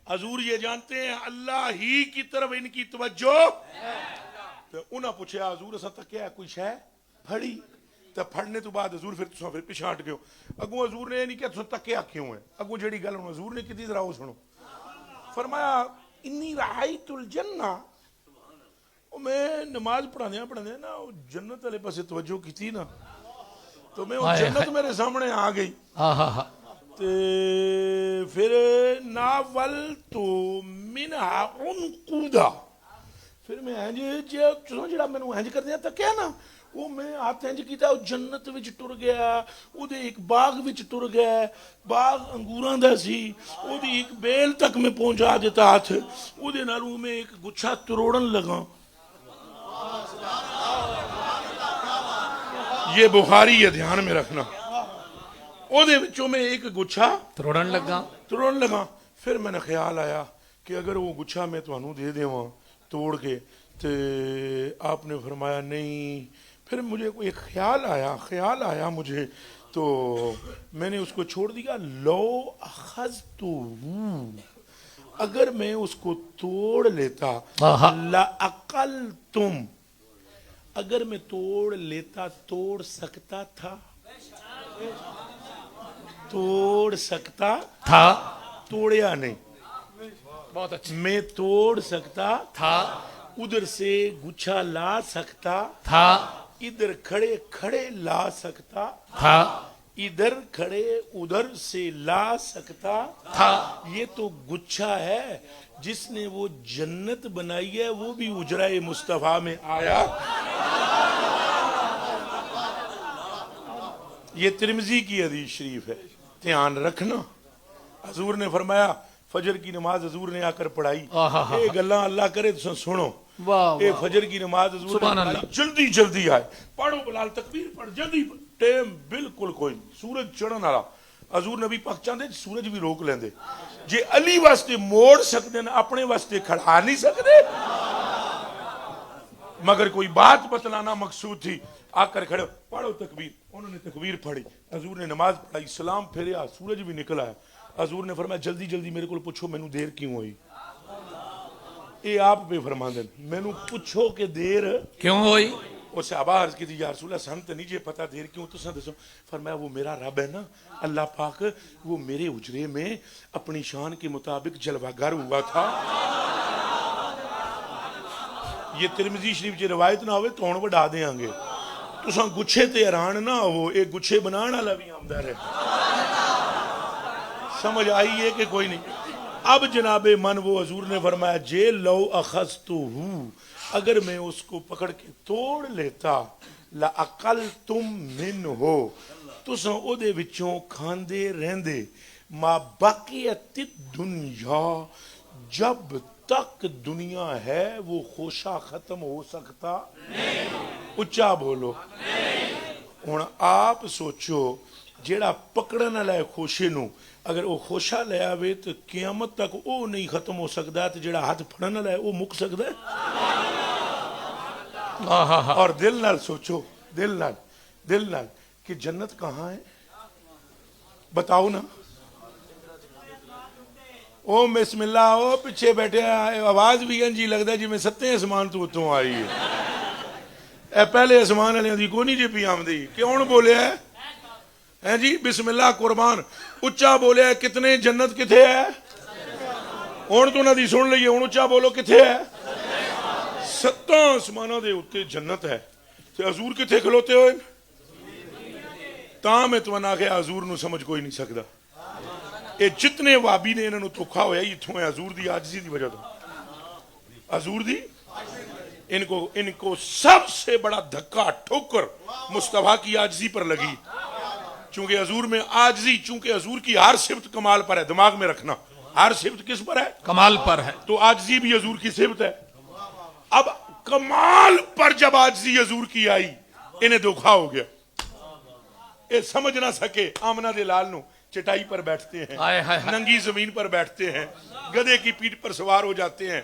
حضور یہ جانتے ہیں اللہ ہی کی طرف ان کی توجہ. تو انہاں پوچھا حضور اساں تکیا کوئی شے پھڑی, تو پڑھنے تو بعد حضور پھر پیچھے ہٹ گئے. اگوں حضور نے یہ نہیں کہ تساں تکیا کیوں ہے, اگوں جیڑی گل حضور نے کی ذرا وہ سنو. فرمایا انی رأیت الجنہ, میں نماز پڑھاندیا نا جنت والے پاسے توجہ کی نا, تو میں وہ جنت میرے سامنے آ گئی. تے پھر ناولت منہا عنقودا, پھر میں جڑا مینوں انج کردیا تکیا نا, وہ میں ہاتھ انج کیتا, وہ جنت وچ ٹر گیا, وہ دے ایک باغ وچ ٹر گیا, باغ انگوراں دا سی, وہ دی ایک بیل تک میں پہنچا دیتا ہاتھ, وہ دے نالوں میں ایک گچھا تروڑن لگا. یہ بخاری ہے, دھیان میں رکھنا. او دے وچوں میں ایک گچھا تروڑن لگا. پھر میں نے خیال آیا کہ اگر وہ گچھا میں تانوں دے دیواں توڑ کے, تے آپ نے فرمایا نہیں. پھر مجھے کوئی خیال آیا مجھے, تو میں نے اس کو چھوڑ دیا. لو اخذتو, اگر میں اس کو توڑ لیتا, لأقلتم, اگر میں توڑ لیتا توڑ سکتا تھا, توڑیا نہیں, بہت اچھا, میں توڑ سکتا تھا, ادھر سے گچھا لا سکتا تھا, ادھر کھڑے کھڑے لا سکتا تھا, ادھر کھڑے ادھر سے لا سکتا تھا. یہ تو گچھا ہے جس نے وہ جنت بنائی ہے, وہ بھی اجرائے مصطفیٰ میں آیا. یہ ترمذی کی حدیث شریف ہے, دھیان رکھنا. حضور نے فرمایا فجر کی نماز حضور نے آ کر پڑھائی. اے گلاں اللہ کرے تو سنو, اے فجر کی نماز حضور نے پڑھائی, جلدی آئے, پڑھو بلال تکبیر پڑھ جلدی, ٹائم بالکل کوئی نہیں, سورج چڑھن والا. حضور نبی پاک چاہتے سورج بھی روک لیندے, جے علی واسطے موڑ سکتے ہیں اپنے واسطے کھڑا نہیں سکتے, مگر کوئی بات بتلانا مقصود تھی. آ کر کھڑے, پڑھو تکبیر. انہوں نے تکبیر پڑھی, حضور نے نماز پڑھائی, سلام پھیریا, سورج بھی نکل آیا. حضور نے فرمایا جلدی میرے کو پوچھو مینوں دیر کیوں ہوئی. اے آپ پہ فرما دیں, مینوں پوچھو کہ دیر کیوں ہوئی. وہ صحابہ عرض کی تھی یا رسول اللہ, سن تے نہیں جے پتا دیر کیوں, تو سن دسو. فرمایا وہ میرا رب ہے نا اللہ پاک, وہ میرے اجرے میں اپنی شان کے مطابق جلوہ گر ہوا تھا. یہ ترمذی شریف کی روایت نہ ہوئے تو ہن وڈا دیاں گے. تساں گچھے تے حیران نہ ہو, ایک گچھے بنان والا بھی آمدا ہے. سمجھ آئی ہے کہ کوئی نہیں. اب جناب من وہ حضور نے فرمایا جے لو اخذتو, اگر میں اس کو پکڑ کے توڑ لیتا, لأقلتم منہو, تساں او دے وچوں کھاندے رہندے, ما بقیت الدنیا, جب تک دنیا ہے وہ خوشہ ختم ہو سکتا نہیں. اچھا بولو. ہن آپ سوچو جیڑا پکڑن والا ہے خوشے نو, اگر وہ خوشہ لے آوے تو قیامت تک وہ نہیں ختم ہو سکتا, تو جیڑا ہاتھ پھڑن والا ہے وہ مک سکتا ہے. اور دل نال سوچو, دل نال کہ جنت کہاں ہے, بتاؤ نا. او بسم اللہ, او پیچھے بیٹھے, آواز بھی انجی لگتا ہے جی میں 7 اسمان تو اتوں آئی ہے. اے پہلے اسمان والے دی کونی جی پی آمدی, کیوں بولے ہے جی بسم اللہ قربان, اچھا بولے ہے. کتنے جنت کتھے ہے, ہن تو نہ دی سن لئیے, ہن اچھا بولو کتھے ہے. 7 آسماناں دے اوتے جنت ہے, تے حضور کتھے کھلوتے ہوئے. تاں میں تمنا کہ حضور نو سمجھ کوئی نہیں سکدا. اے جتنے وابی نے انہاں نو دھوکا ہویا ایتھوں ہے حضور دی عاجزی دی وجہ تو. حضور دی ان کو سب سے بڑا دھکا ٹھوکر مصطفیٰ کی عاجزی پر لگی, چونکہ حضور میں عاجزی, چونکہ حضور کی ہر صفت کمال پر ہے. دماغ میں رکھنا, ہر صفت کس پر ہے, کمال پر ہے. تو عاجزی بھی حضور کی صفت ہے. اب کمال پر جب عاجزی حضور کی آئی, انہیں دھوکا ہو گیا. یہ سمجھ نہ سکے. آمنہ دے لال نو چٹائی پر بیٹھتے ہیں, ننگی زمین پر بیٹھتے ہیں, گدھے کی پیٹھ پر سوار ہو جاتے ہیں,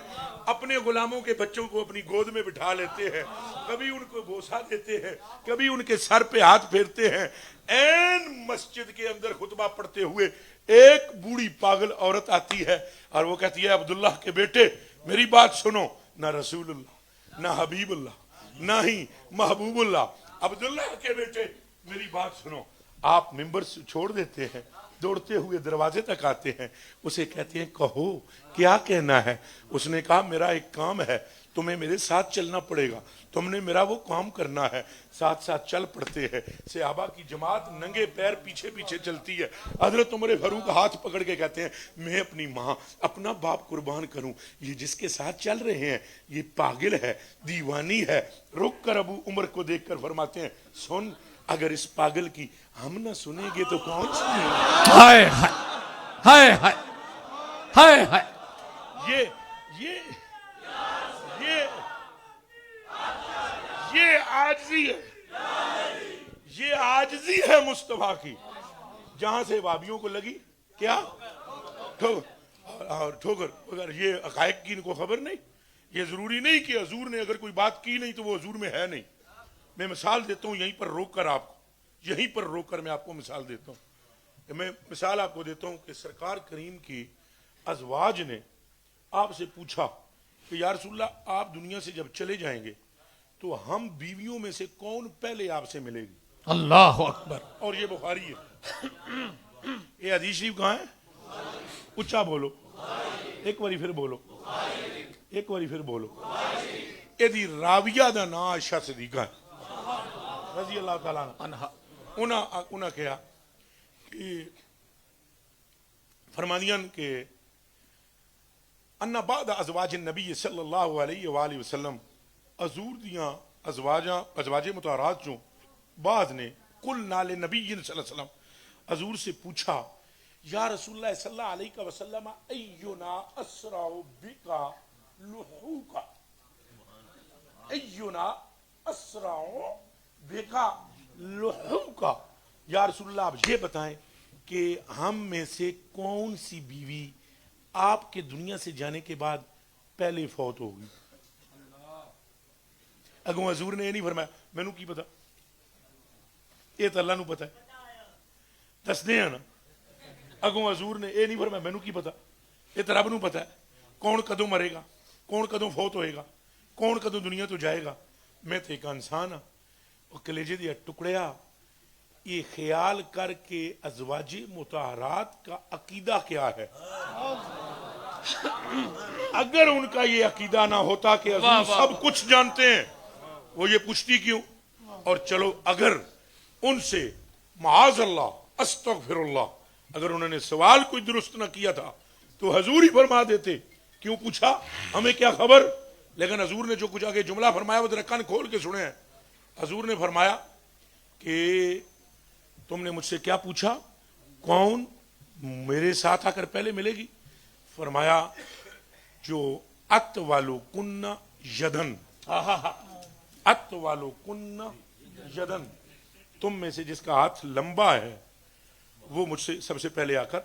اپنے غلاموں کے بچوں کو اپنی گود میں بٹھا لیتے ہیں, کبھی ان کو بوسہ دیتے ہیں, کبھی ان کے سر پہ ہاتھ پھیرتے ہیں. این مسجد کے اندر خطبہ پڑھتے ہوئے ایک بوڑھی پاگل عورت آتی ہے اور وہ کہتی ہے عبداللہ کے بیٹے میری بات سنو, نہ رسول اللہ, نہ حبیب اللہ, نہ ہی محبوب اللہ, عبداللہ کے بیٹے میری بات سنو، آپ ممبر سے چھوڑ دیتے ہیں، دوڑتے ہوئے دروازے تک آتے ہیں، اسے کہتے ہیں کہو کیا کہنا ہے؟ اس نے کہا میرا ایک کام ہے، تمہیں میرے ساتھ چلنا پڑے گا، تم نے میرا وہ کام کرنا ہے۔ ساتھ ساتھ چل پڑتے ہیں، صحابہ کی جماعت ننگے پیر پیچھے پیچھے چلتی ہے۔ حضرت عمر فاروق ہاتھ پکڑ کے کہتے ہیں میں اپنی ماں اپنا باپ قربان کروں، یہ جس کے ساتھ چل رہے ہیں یہ پاگل ہے، دیوانی ہے۔ رک کر ابو عمر کو دیکھ کر فرماتے ہیں سن، اگر اس پاگل کی ہم نہ سنیں گے تو کون سنیں گے؟ ہائے ہائے ہائے ہائے ہائے ہائے، یہ عاجزی ہے، یہ عاجزی ہے مصطفیٰ کی۔ جہاں سے وابیوں کو لگی کیا ٹھوکر، اگر یہ حقائق کی ان کو خبر نہیں، یہ ضروری نہیں کہ حضور نے اگر کوئی بات کی نہیں تو وہ حضور میں ہے نہیں۔ میں مثال دیتا ہوں یہیں پر روک کر آپ کو، یہیں پر روک کر میں آپ کو مثال دیتا ہوں۔ میں مثال آپ کو دیتا ہوں کہ سرکار کریم کی ازواج نے آپ سے پوچھا کہ یا رسول اللہ آپ دنیا سے جب چلے جائیں گے تو ہم بیویوں میں سے کون پہلے آپ سے ملے گی؟ اللہ اکبر، اور یہ بخاری ہے۔ یہ حدیث شریف کہاں ہے؟ اچھا بولو، ایک باری پھر بولو، ایک باری پھر بولو۔ یہ دی راویہ دا نا عائشہ صدیقہ ہے رضی اللہ تعالیٰ عنہ۔ انہاں کہا کہ فرمانیاں کہ ان بعد ازواج النبی صلی اللہ علیہ وآلہ وسلم، حضور دیاں ازواج مطہرات چوں بعض نے قلنا لنبی صلی اللہ علیہ وسلم، حضور سے پوچھا یا رسول اللہ صلی اللہ علیہ وسلم اینا اسرع بکا لحوکا، اینا اسرع بکا لحوکا، یا رسول اللہ آپ یہ بتائیں کہ ہم میں سے کون سی بیوی آپ کے دنیا سے جانے کے بعد پہلے فوت ہوگی؟ اگوں حضور نے یہ نہیں فرمایا مینوں کی پتا، یہ تو اللہ نو پتا ہے، دس دے نا۔ اگوں حضور نے یہ نہیں فرمایا مینوں کی پتا، یہ تو رب نو پتا ہے کون کدوں مرے گا، کون کدوں فوت ہوئے گا، کون کدوں دنیا تو جائے گا۔ میں تو ایک انسان ہاں، وہ کلیجے دیا ٹکڑیا، یہ خیال کر کے ازواج مطہرات کا عقیدہ کیا ہے۔ اگر ان کا یہ عقیدہ نہ ہوتا کہ حضور سب کچھ جانتے ہیں، وہ یہ پوچھتی کیوں؟ اور چلو اگر ان سے معاذ اللہ استغفر اللہ اگر انہوں نے سوال کوئی درست نہ کیا تھا تو حضور ہی فرما دیتے، کیوں پوچھا، ہمیں کیا خبر؟ لیکن حضور نے جو کچھ آگے جملہ فرمایا وہ ذرا کان کھول کے سنے ہیں۔ حضور نے فرمایا کہ تم نے مجھ سے کیا پوچھا، کون میرے ساتھ آ کر پہلے ملے گی؟ فرمایا جو ات والو کن یدن، ات والو کن یدن، تم میں سے جس کا ہاتھ لمبا ہے وہ مجھ سے سب سے پہلے آ کر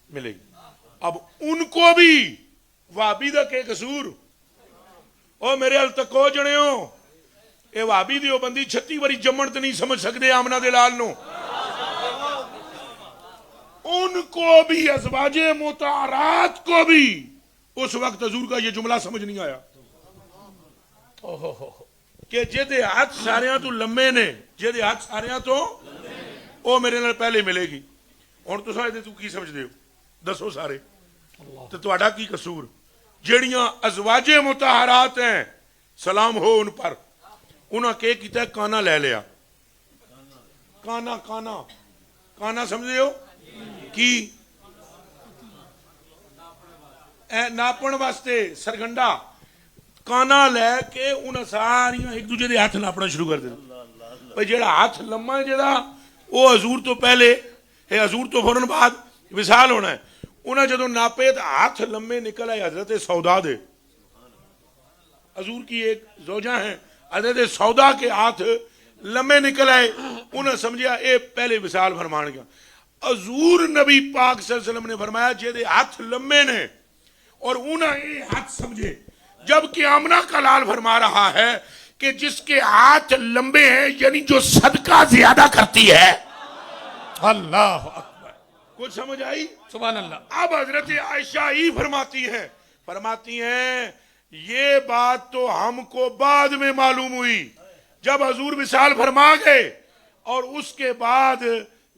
ملے گی۔ اب ان کو بھی وابی دا کے قصور، او میرے ال تکو جنے ہو، اے وابی دیو بندی 36 واری جمن تے نہیں سمجھ سکتے آمنہ دے لال نو، ان کو بھی ازواج مطہرات کو بھی اس وقت حضور کا یہ جملہ سمجھ نہیں آیا کہ جدے ہاتھ ساریاں تو لمبے نے، جدے ہاتھ ساریاں تو او میرے نال پہلے ملے گی۔ ہن تو سارے تو کی سمجھ دے ہو، دسو سارے تو تہاڈا کی قصور؟ جڑیاں ازواج مطہرات ہیں سلام ہو ان پر، انہاں کہ کیتا ہے کانا لے لیا، کانا کانا کانا سمجھے ہو کی ناپن واسطے سرگنڈا کانا لے کے انہاں ساریاں ایک دوجے دے ہاتھ ناپنا شروع کر دے۔ بھئی جیڑا ہاتھ لمبا ہے جیڑا وہ حضور تو پہلے ہے، حضور تو فوراً بعد وصال ہونا ہے۔ انہاں جدوں ناپے تو ہاتھ لمبے نکل آئے حضرت سودا دے، حضور کی ایک زوجہ ہیں، حضرت سودا کے ہاتھ لمبے نکل آئے، انہاں سمجھیا اے پہلے وصال فرمان گیا۔ حضور نبی پاک صلی اللہ علیہ وسلم نے فرمایا جیدے ہاتھ لمبے نے اور انہاں اے ہاتھ سمجھے، جبکہ آمنہ کا لال فرما رہا ہے کہ جس کے ہاتھ لمبے ہیں یعنی جو صدقہ زیادہ کرتی ہے۔ اللہ اکبر، کچھ سمجھ آئی؟ سبحان اللہ۔ اب حضرت عائشہ ہی فرماتی ہیں یہ بات تو ہم کو بعد میں معلوم ہوئی، جب حضور وصال فرما گئے اور اس کے بعد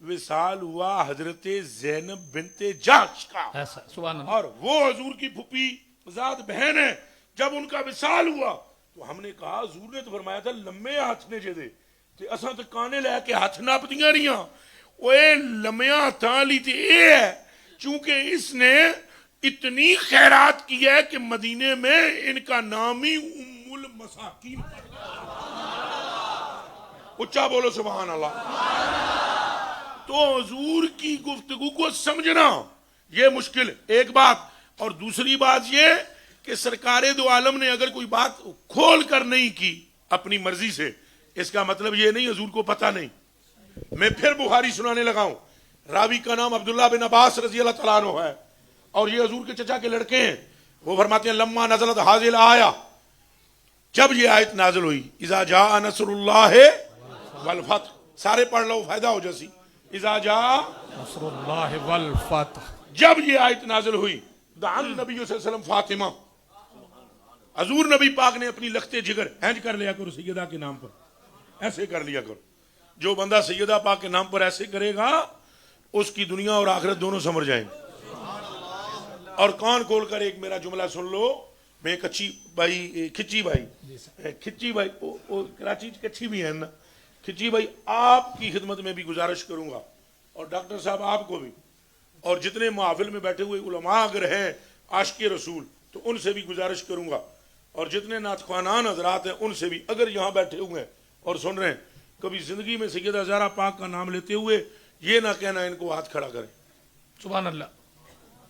وصال ہوا حضرت زینب بنت جحش کا، ایسا سبحان اللہ. اور وہ حضور کی پھوپھی ذات بہن ہے. جب ان کا وصال ہوا تو ہم نے کہا حضور نے تو فرمایا تھا لمے ہاتھ نے جے تے اساں تے کانے لے کے ہاتھ ناپ دیاں رہیاں. اوے لمیاں ہاتھاں لی تے اے ہے چونکہ اس نے اتنی خیرات کی ہے کہ مدینے میں ان کا نام ہی ام المساکین. اچھا بولو سبحان اللہ. تو حضور کی گفتگو کو سمجھنا یہ مشکل ایک بات، اور دوسری بات یہ کہ سرکار دو عالم نے اگر کوئی بات کھول کر نہیں کی اپنی مرضی سے، اس کا مطلب یہ نہیں حضور کو پتہ نہیں. میں پھر بخاری سنانے لگا ہوں. راوی کا نام عبداللہ بن عباس رضی اللہ تعالیٰ عنہ ہے اور یہ حضور کے چچا کے لڑکے ہیں. وہ فرماتے ہیں لما نزلت حاضر آیا، جب یہ آیت نازل ہوئی اذا جاء نصر اللہ والفتح، سارے پڑھ لو فائدہ ہو جیسی. اذا جاء نصر اللہ والفتح، جب یہ آیت نازل ہوئی دعا نبی صلی اللہ علیہ وسلم فاطمہ، حضور نبی پاک نے اپنی لخت جگر ہینج کر لیا کرو سیدہ کے نام پر، ایسے کر لیا کرو. جو بندہ سیدہ پاک کے نام پر ایسے کرے گا اس کی دنیا اور آخرت دونوں سمر جائیں گے. اور کان کھول کر ایک میرا جملہ سن لو. میں کچی بھائی کھچی بھائی کراچی کچھی بھی ہے نا، کھچی بھائی آپ کی خدمت میں بھی گزارش کروں گا، اور ڈاکٹر صاحب آپ کو بھی، اور جتنے محافل میں بیٹھے ہوئے علماء اگر ہیں عاشق رسول تو ان سے بھی گزارش کروں گا، اور جتنے نعت خوانان حضرات ہیں ان سے بھی اگر یہاں بیٹھے ہوئے ہیں اور سن رہے ہیں، کبھی زندگی میں سیدہ زہرا پاک کا نام لیتے ہوئے یہ نہ کہنا ان کو ہاتھ کھڑا کریں، سبحان اللہ.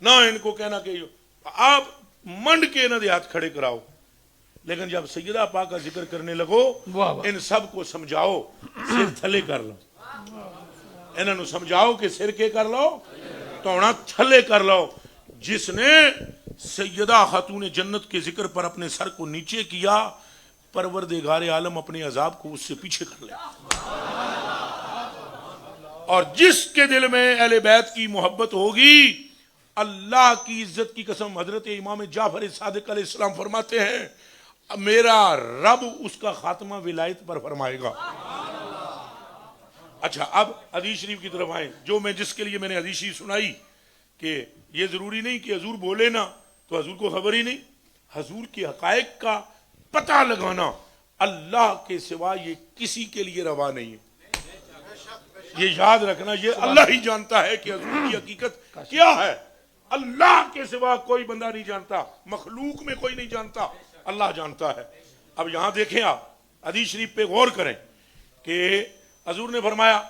نہ ان کو کہنا کہ آپ منڈ کے نہ دے ہاتھ کھڑے کراؤ. لیکن جب سیدہ پاک کا ذکر کرنے لگو واہ واہ. ان سب کو سمجھاؤ سر تھلے کر لو، انہوں نے سمجھاؤ کہ سر کے کر لو توڑا تھلے کر لو. جس نے سیدہ خاتون جنت کے ذکر پر اپنے سر کو نیچے کیا پروردگار عالم اپنے عذاب کو اس سے پیچھے کر لے. اور جس کے دل میں اہل بیت کی محبت ہوگی اللہ کی عزت کی قسم حضرت امام جعفر صادق علیہ السلام فرماتے ہیں میرا رب اس کا خاتمہ ولایت پر فرمائے گا. اچھا اب حدیث شریف کی طرف آئیں. جو میں جس کے لیے میں نے حدیث شریف سنائی کہ یہ ضروری نہیں کہ حضور بولے نا تو حضور کو خبر ہی نہیں. حضور کے حقائق کا پتہ لگانا اللہ کے سوا یہ کسی کے لیے روا نہیں ہے. یہ یاد رکھنا یہ اللہ ہی جانتا ہے کہ حضور کی حقیقت کیا ہے. اللہ کے سوا کوئی بندہ نہیں جانتا، مخلوق میں کوئی نہیں جانتا، اللہ جانتا ہے. اب یہاں دیکھیں آپ حدیث شریف پہ غور کریں کہ حضور نے فرمایا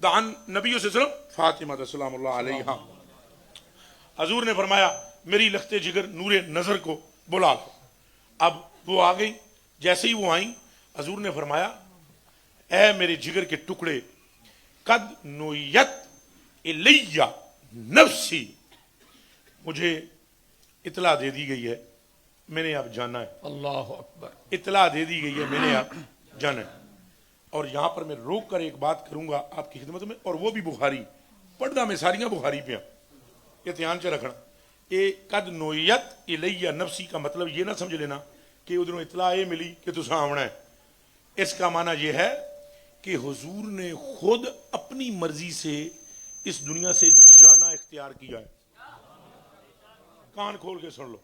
دعان نبی صلی اللہ علیہ وسلم فاطمہ سلام اللہ علیہا، حضور نے فرمایا میری لخت جگر نور نظر کو بلا لو. اب وہ آ گئی. جیسے ہی وہ آئیں حضور نے فرمایا اے میرے جگر کے ٹکڑے قد نویت الیہ نفسی، مجھے اطلاع دے دی گئی ہے میں نے اب جانا ہے. اللہ اکبر. اطلاع دے دی گئی ہے میں نے اب جانا ہے. اور یہاں پر میں روک کر ایک بات کروں گا آپ کی خدمت میں، اور وہ بھی بخاری پڑھنا میں ساریاں بخاری پہ ہیں، یہ دھیان سے رکھنا. اے قد نویت الیہ نفسی کا مطلب یہ نہ سمجھ لینا کہ ادھروں اطلاع یہ ملی کہ تساں آونا ہے. اس کا معنی یہ ہے کہ حضور نے خود اپنی مرضی سے اس دنیا سے جانا اختیار کیا ہے. کان کھول کے سن لو.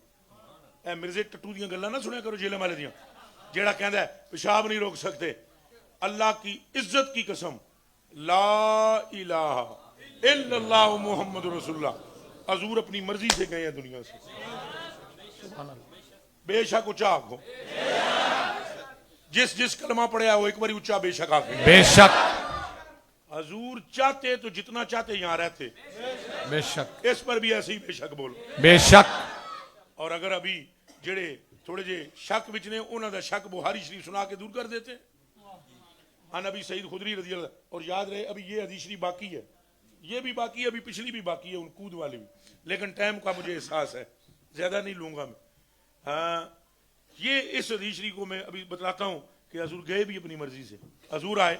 اے مرزے ٹٹو دیاں گلاں نہ سنیا کرو جیلے والے دیاں، جیڑا کہندا ہے پیشاب نہیں روک سکتے. اللہ کی عزت کی قسم لا الہ الا اللہ محمد رسول اللہ، حضور اپنی مرضی سے گئے ہیں دنیا سے. بے شک اچھا آنکھو، جس کلمہ پڑھیا وہ ایک باری اچھا بے شک آنکھو. بے شک. حضور چاہتے تو جتنا چاہتے یہاں رہتے، بے شک. اس پر بھی ایسے ہی بے شک بولو. بے شک. اور اگر ابھی جڑے تھوڑے جے شک وچ نے انہاں دا شک بخاری شریف سنا کے دور کر دیتے. ہاں نبی سعید خدری رضی اللہ. اور یاد رہے ابھی یہ حدیث شریف باقی ہے، یہ بھی باقی ہے، ابھی پچھلی بھی باقی ہے ان کود والی بھی، لیکن ٹائم کا مجھے احساس ہے زیادہ نہیں لوں گا میں. ہاں یہ اس حدیث شریف کو میں ابھی بتلاتا ہوں کہ حضور گئے بھی اپنی مرضی سے. حضور آئے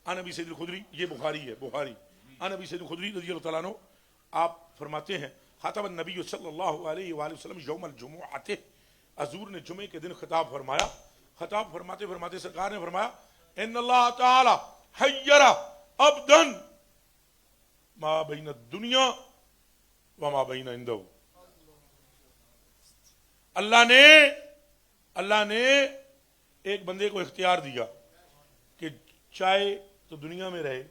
ان نبی سید الخدری، یہ بخاری ہے بخاری، ان نبی سید الخدری رضی اللہ تعالیٰ عنہ آپ فرماتے ہیں خطب النبی صلی اللہ علیہ وآلہ وسلم یوم الجمعہ، حضور نے جمعے کے دن خطاب فرمایا. خطاب فرماتے فرماتے سرکار نے فرمایا ان اللہ تعالی حیر عبدا ما بین الدنیا وما بین عنده. اللہ نے ایک بندے کو اختیار دیا کہ چاہے تو دنیا میں رہے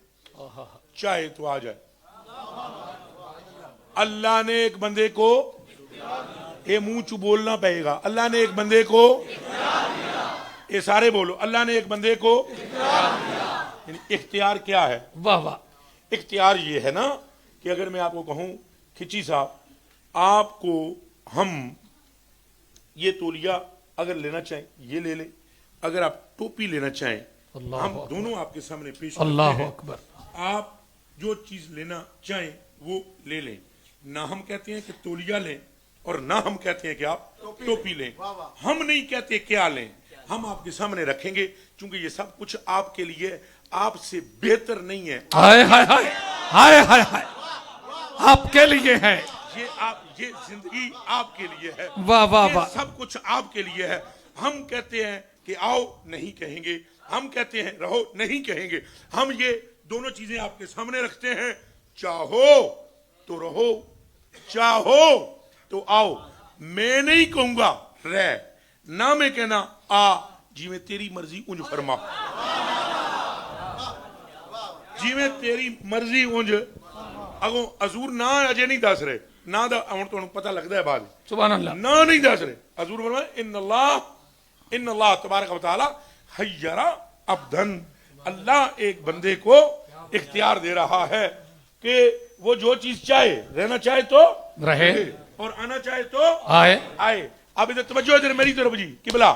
چاہے تو آ جائے. اللہ نے ایک بندے کو یہ منہ چو بولنا پڑے گا. اللہ نے ایک بندے کو یہ سارے بولو. اللہ نے ایک بندے کو یعنی اختیار کیا ہے؟ واہ واہ. اختیار یہ ہے نا کہ اگر میں آپ کو کہوں کھچی صاحب آپ کو ہم یہ تولیہ اگر لینا چاہیں یہ لے لیں, اگر آپ ٹوپی لینا چاہیں ہم دونوں آپ کے سامنے پیش کرتے اللہ ہیں, اکبر. آپ جو چیز لینا چاہیں وہ لے لیں. نہ ہم کہتے ہیں کہ تولیہ لیں اور نہ ہم کہتے ہیں کہ آپ ٹوپی لیں. ہم نہیں کہتے کیا لیں, ہم آپ کے سامنے رکھیں گے چونکہ یہ سب کچھ آپ کے لیے آپ سے بہتر نہیں ہے. ہائے ہائے ہائے ہائے ہائے ہائے, آپ کے لیے ہے. یہ زندگی آپ کے لیے ہے. واہ واہ یہ واہ. سب کچھ آپ کے لیے ہے. ہم کہتے ہیں کہ آؤ نہیں کہیں گے, ہم کہتے ہیں رہو نہیں کہیں گے. ہم یہ دونوں چیزیں آپ کے سامنے رکھتے ہیں. چاہو تو رہو چاہو تو آؤ. میں نہیں کہوں گا رہ, نہ میں کہنا آ جی میں تیری مرضی انج فرما, جی میں تیری مرضی انج. اگوں حضور نہ اجے نہیں دس رہے نہ ہوں تو پتہ لگتا ہے بعد سبحان اللہ. نہ نہیں دس رہے. حضور فرمایا ان اللہ تبارک و تعالی حیر عبدا. اللہ ایک بندے کو اختیار دے رہا ہے کہ وہ جو چیز چاہے, رہنا چاہے تو رہے اور آنا چاہے تو آئے. اب ادھر توجہ ادھر میری طرف جی. قبلہ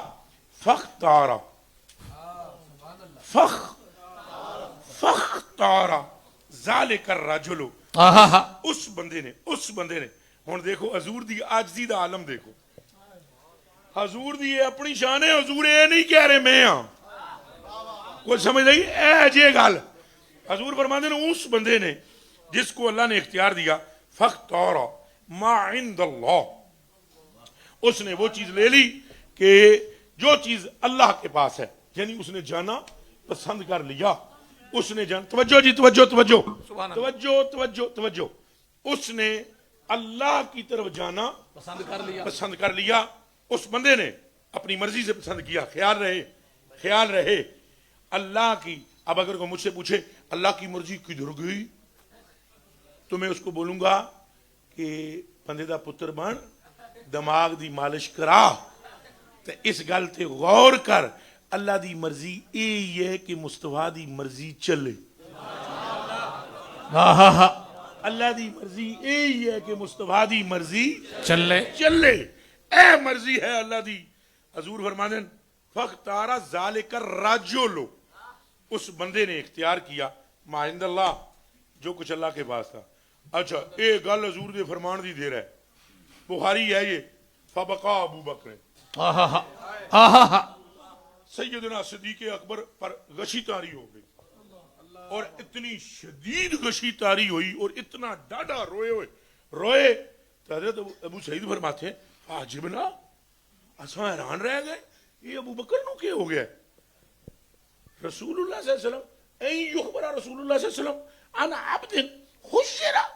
فاختار ذالک الرجل, اس بندے نے ہوں دیکھو حضور دی عاجزی دا عالم دیکھو. حضور دی یہ اپنی شان ہے. حضور یہ نہیں کہہ رہے میں ہاں, کوئی سمجھ لگی اے جے گل. حضور فرماتے ہیں اس بندے نے جس کو اللہ نے اختیار دیا فاختار ما عند اللہ, اس نے وہ چیز لے لی کہ جو چیز اللہ کے پاس ہے, یعنی اس نے جانا پسند کر لیا. اس نے جانا, توجہ جی توجہ توجہ توجہ توجہ توجہ, اس نے اللہ کی طرف جانا پسند کر لیا. اس بندے نے اپنی مرضی سے پسند کیا. خیال رہے اللہ کی. اب اگر کوئی مجھ سے پوچھے اللہ کی مرضی کدھر گئی تو میں اس کو بولوں گا کہ بندے دا پتر بن, دماغ دی مالش کرا تے اس گل تے غور کر. اللہ دی مرضی یہ ہے کہ مصطفیٰ دی مرضی چلے. اللہ دی مرضی یہ ہے کہ مصطفیٰ دی مرضی چلے. اے مرضی ہے اللہ دی. حضور فرماتے ہیں فاختار ذالک الرجل, اس بندے نے اختیار کیا ما عند اللہ, جو کچھ اللہ کے پاس تھا. اچھا اے گل حضور دے فرمان دی دیر ہے, بخاری ہے یہ. فبقا ابو بکر, سیدنا صدیق اکبر پر غشی تاری ہو گئی اور اتنی شدید غشی تاری ہوئی اور اتنا ڈاڈا روئے تو حضرت ابو سعید فرماتے ہیں عجبنا, اساں حیران رہ گئے یہ ابو بکر نو کیا ہو گیا. رسول اللہ صلی اللہ علیہ وسلم این یخبر رسول اللہ صلی اللہ علیہ وسلم عن عبد خشرا,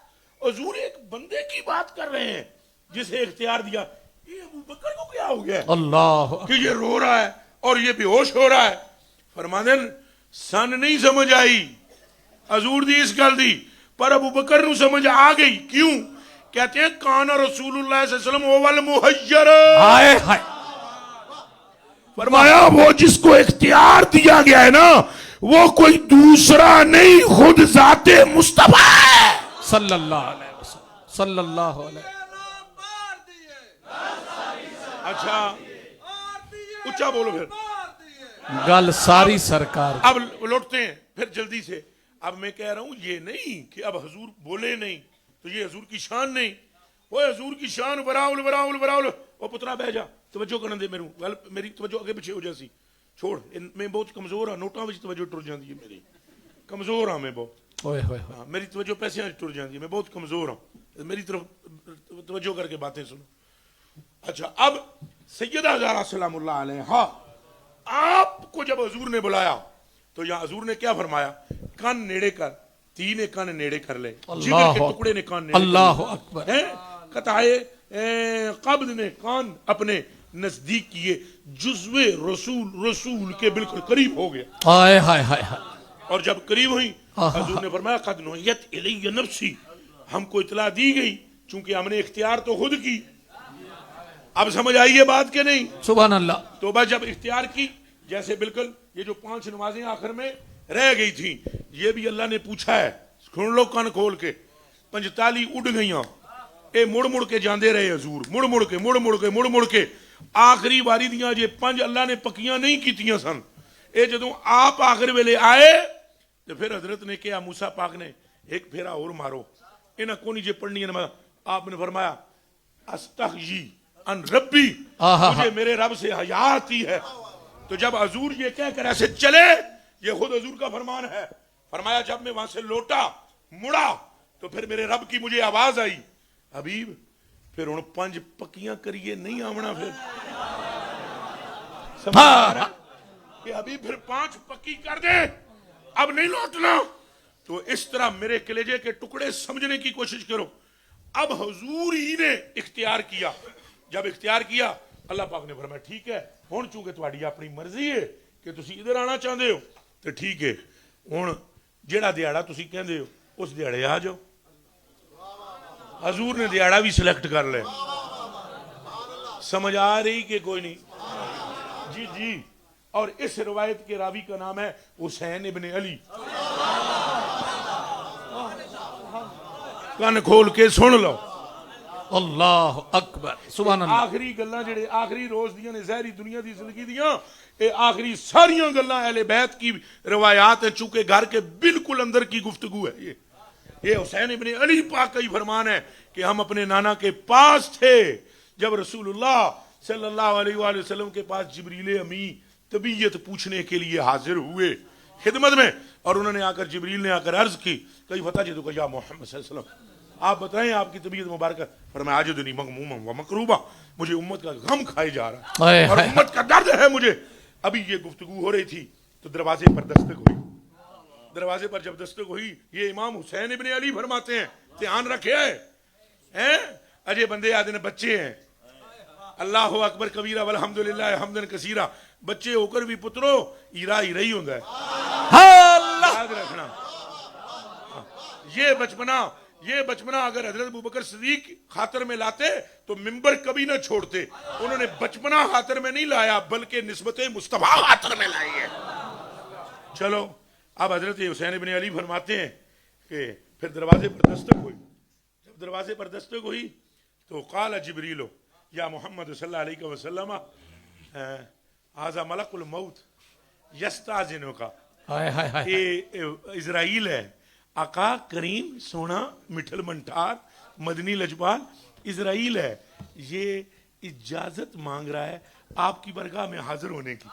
حضور ایک بندے کی بات کر رہے ہیں جسے اختیار دیا. یہ ابو بکر کو کیا ہو گیا اللہ کہ یہ رو رہا ہے اور یہ بے ہوش ہو رہا ہے. فرماتے ہیں سن نہیں سمجھ آئی حضور دی اس گل دی, پر ابو بکر نو سمجھ آ گئی. کیوں؟ کہتے ہیں کان رسول اللہ صلی اللہ علیہ وسلم اول محیر, ہائے ہائے. فرمایا وہ جس کو اختیار دیا گیا ہے نا وہ کوئی دوسرا نہیں, خود ذات مصطفیٰ ہے صلی اللہ علیہ وسلم صلی اللہ علیہ. اچھا اچھا بولو پھر. گل ساری سرکار. اب لوٹتے ہیں پھر جلدی سے. اب میں کہہ رہا ہوں یہ نہیں کہ اب حضور بولے نہیں تو یہ حضور کی شان نہیں. وہ حضور کی شان براول براول براول. وہ پترا بہ جا, توجہ کرنے دے میری توجہ اگے پیچھے ہو جاسی. چھوڑ, میں بہت کمزور ہاں, نوٹاں وچ توجہ ٹر جاندی ہے میری, کمزور ہاں میں بہت. اوئے ہوئے ہاں میری توجہ پیسے ٹر جاندی ہے, میں بہت کمزور ہوں, میری طرف توجہ کر کے باتیں سنو. اچھا اب سیدہ زہرا سلام اللہ علیہا, آپ کو جب حضور نے بلایا تو یہاں حضور نے کیا فرمایا؟ کان نیڑے کر، تین کان نیڑے کر لے، اللہ جگر کے ٹکڑے نے کان نیڑے کر لے، اللہ اکبر، قطعے قبض نے کان اپنے نزدیک کیے، جزو رسول کے بالکل قریب ہو گیا. ہائے ہائے ہائے ہائے، اور جب قریب ہوئی حضور نے فرمایا قد نہیت الی نفسی، ہم کو اطلاع دی گئی چونکہ ہم نے اختیار تو خود کی. اب سمجھ آئی یہ بات کہ نہیں؟ سبحان اللہ. تو بس جب اختیار کی، جیسے بالکل یہ جو 5 نمازیں آخر میں رہ گئی تھیں، یہ بھی اللہ نے پوچھا ہے، سن لو کان کھول کے. 45 اڑ گئیاں، اے مڑ مڑ کے جاندے رہے حضور، مڑ مڑ کے آخری واری دیاں جے 5 اللہ نے پکیاں نہیں کیتیاں سن. اے جدوں آپ آخر ویلے آئے تو پھر حضرت نے کہا موسیٰ پاک نے ایک پھیرا اور مارو، انہاں کونی جے پڑھنی ہے. آپ نے فرمایا استحیی ان ربی، مجھے میرے رب سے حیا آتی ہے. تو جب حضور یہ کہہ کر ایسے چلے، یہ خود حضور کا فرمان ہے، فرمایا جب میں وہاں سے لوٹا مڑا تو پھر میرے رب کی مجھے آواز آئی، حبیب پھر ہن 5 پکیاں کریے نہیں آونا. پھر سمجھ آ رہا کہ حبیب پھر 5 پکی کر دے، اب نہیں لوٹنا. تو اس طرح میرے کلیجے کے ٹکڑے سمجھنے کی کوشش کرو. اب حضور ہی نے اختیار کیا. جب اختیار کیا اللہ پاک نے فرمایا ٹھیک ہے، ہن چونکہ تہاڈی اپنی مرضی ہے کہ تسی ادھر آنا چاہتے ہو تو ٹھیک ہے، ہن جیڑا دیہڑا تسی کہندے ہو اس دیہڑے آ جاؤ. حضور نے دیہڑا بھی سلیکٹ کر لے. سمجھ آ رہی کہ کوئی نہیں؟ جی جی. اور اس روایت کے راوی کا نام ہے حسین ابن علی. کان کھول کے سن لو. اللہ اکبر، سبحان اللہ. آخری گلاں جڑے آخری روز دیاں نے ظاہری دنیا دی زندگی دیاں، اے آخری ساریاں گلاں اہل بیت کی روایات ہیں، چونکہ گھر کے بالکل اندر کی گفتگو ہے. یہ حسین ابن علی پاک کا ہی فرمان ہے کہ ہم اپنے نانا کے پاس تھے جب رسول اللہ صلی اللہ علیہ وآلہ وسلم کے پاس جبریل امی طبیعت پوچھنے کے لیے حاضر ہوئے خدمت میں، اور انہوں نے آ کر جبریل نے آ کر عرض کی کئی فتح جدو کہ یا محمد صلی اللہ علیہ وسلم آپ بتائیں آپ کی طبیعت مبارکہ. فرمایا عاجزنی مغموما و مکروبا، مجھے امت کا غم کھائے جا رہا ہے اور امت کا درد ہے مجھے. ابھی یہ گفتگو ہو رہی تھی تو دروازے پر دستک ہوئی. دروازے پر جب دستک ہوئی، یہ امام حسین ابن علی فرماتے ہیں دھیان رکھے ہیں اجے بندے آدھے بچے ہیں، اللہ اکبر کبیرہ والحمدللہ حمدن کثیرہ، بچے ہو کر بھی پترو ایرا ایرا ہی ہوتا ہے. یاد رکھنا یہ بچپنا اگر حضرت ابوبکر صدیق خاطر میں لاتے تو ممبر کبھی نہ چھوڑتے. انہوں نے بچپنا خاطر میں نہیں لایا بلکہ نسبت مصطفیٰ خاطر میں لائی ہے. چلو اب حضرت حسین ابن علی فرماتے ہیں کہ پھر دروازے پر دستک ہوئی. جب دروازے پر دستک ہوئی تو قال جبریل یا محمد صلی اللہ علیہ وسلم ھذا ملک الموت یستاذن کا. یہ اسرائیل ہے، آقا کریم سونا مٹھل منٹار مدنی لجپال اسرائیل ہے، یہ اجازت مانگ رہا ہے آپ کی برگاہ میں حاضر ہونے کی.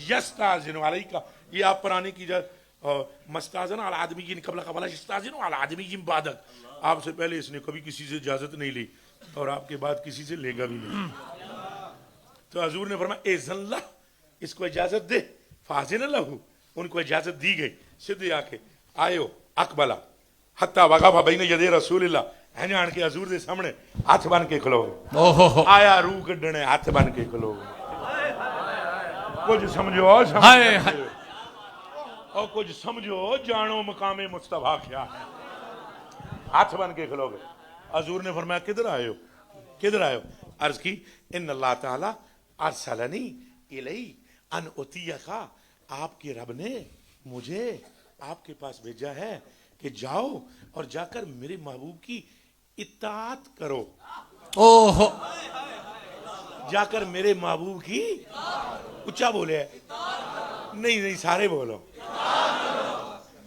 یستاذن علیہ کا، یہ آپ پر آنے کی اجازت. مستاذن علی آدمی قبل قبل یستاذن علی آدمی بعدک، آپ سے پہلے اس نے کبھی کسی سے اجازت نہیں لی اور آپ کے بعد کسی سے لے گا بھی نہیں. تو حضور نے فرمایا اذن لہ، اس کو اجازت دے. فاذن لہ، ان کو اجازت دی گئی. سیدھے آ کے آئے ہو اقبلہ حتی وقف بین یدی رسول اللہ، ہیں جان کے حضور دے سامنے ہاتھ بن کے کھلو گے. آیا روح کڈنے ہاتھ بن کے کھلو گے. کچھ سمجھو اور کچھ سمجھو جانو مقام مصطفیٰ کیا ہے. ہاتھ بن کے کھلو گے. حضور نے فرمایا کدھر آئے ہو، کدھر آئے ہو؟ عرض کی ان اللہ تعالی ارسلنی الی ان اتیک، آپ کے رب نے مجھے آپ کے پاس بھیجا ہے کہ جاؤ اور جا کر میرے محبوب کی اطاعت کرو. جا کر میرے محبوب کی، اچھا بولے نہیں سارے بولو.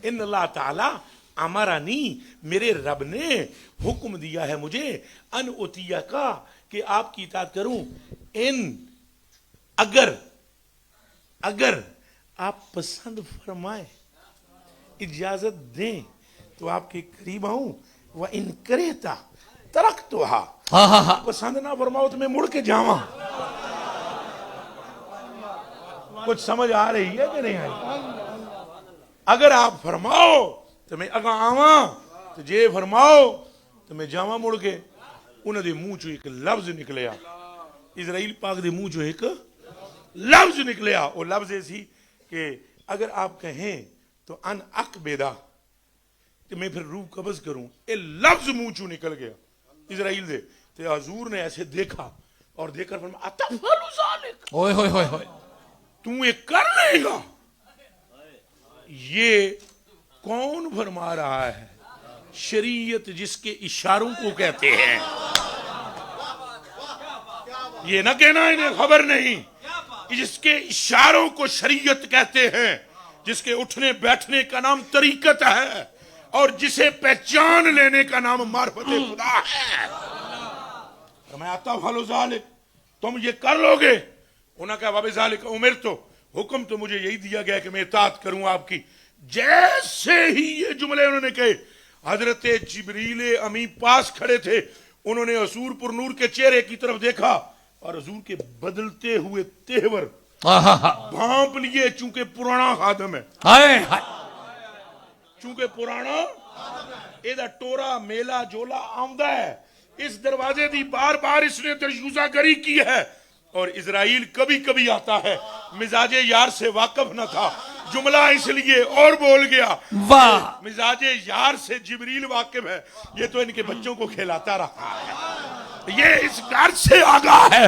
ان اللہ تعالی امرانی، میرے رب نے حکم دیا ہے مجھے ان اتیک، کہ آپ کی اطاعت کروں. ان اگر آپ پسند فرمائیں، اجازت دیں تو آپ کے قریب آؤں. وَإِن كَرِهْتَ تَرَكْتُهَا، پسند نہ فرماؤ تو میں مڑ کے جاواں. کچھ سمجھ آ رہی ہے کہ نہیں آئی؟ اگر آپ فرماؤ تو میں اگا آواں تو جے فرماؤ تو میں جاواں مڑ کے انہوں دے منہ چو ایک لفظ نکلیا اسرائیل پاک دے منہ چو ایک لفظ نکلیا وہ لفظ ایسی کہ اگر آپ کہیں تو ان اقبیدہ کہ میں پھر روح قبض کروں، یہ لفظ منہ چو نکل گیا اسرائیل دے تو حضور نے ایسے دیکھا اور دیکھ کر فرمایا اتفعل ذلک، اوئے ہوئے ہوئے ہوئے، تو یہ کر لے گا؟ یہ کون فرما رہا ہے؟ شریعت جس کے اشاروں کو کہتے ہیں. یہ نہ کہنا انہیں خبر نہیں، جس کے اشاروں کو شریعت کہتے ہیں، جس کے اٹھنے بیٹھنے کا نام طریقت ہے اور جسے پہچان لینے کا نام معرفت خدا ہے. فرمایا اتفعل ذلک، تم یہ کر لو گے؟ انہوں نے کہا وبذالک امرت، حکم تو مجھے یہی دیا گیا کہ میں اطاعت کروں آپ کی. جیسے ہی یہ جملے انہوں نے کہے حضرت جبریل امی پاس کھڑے تھے، انہوں نے حضور پر نور کے چہرے کی طرف دیکھا اور حضور کے بدلتے ہوئے تہور بھانپ لیے، چونکہ پرانا خادم ہے، ہائے ہائے، چونکہ پرانا ایدہ ٹورا میلا جولا آمدہ ہے، اس دروازے دی بار بار اس نے دریوزہ گری کی ہے. اور اسرائیل کبھی کبھی آتا ہے، مزاج یار سے واقف نہ تھا، جملہ اس لیے اور بول گیا. واہ، مزاج یار سے جبریل واقف ہے، یہ تو ان کے بچوں کو کھلاتا رہا ہے، یہ اس گھر سے آگاہ ہے،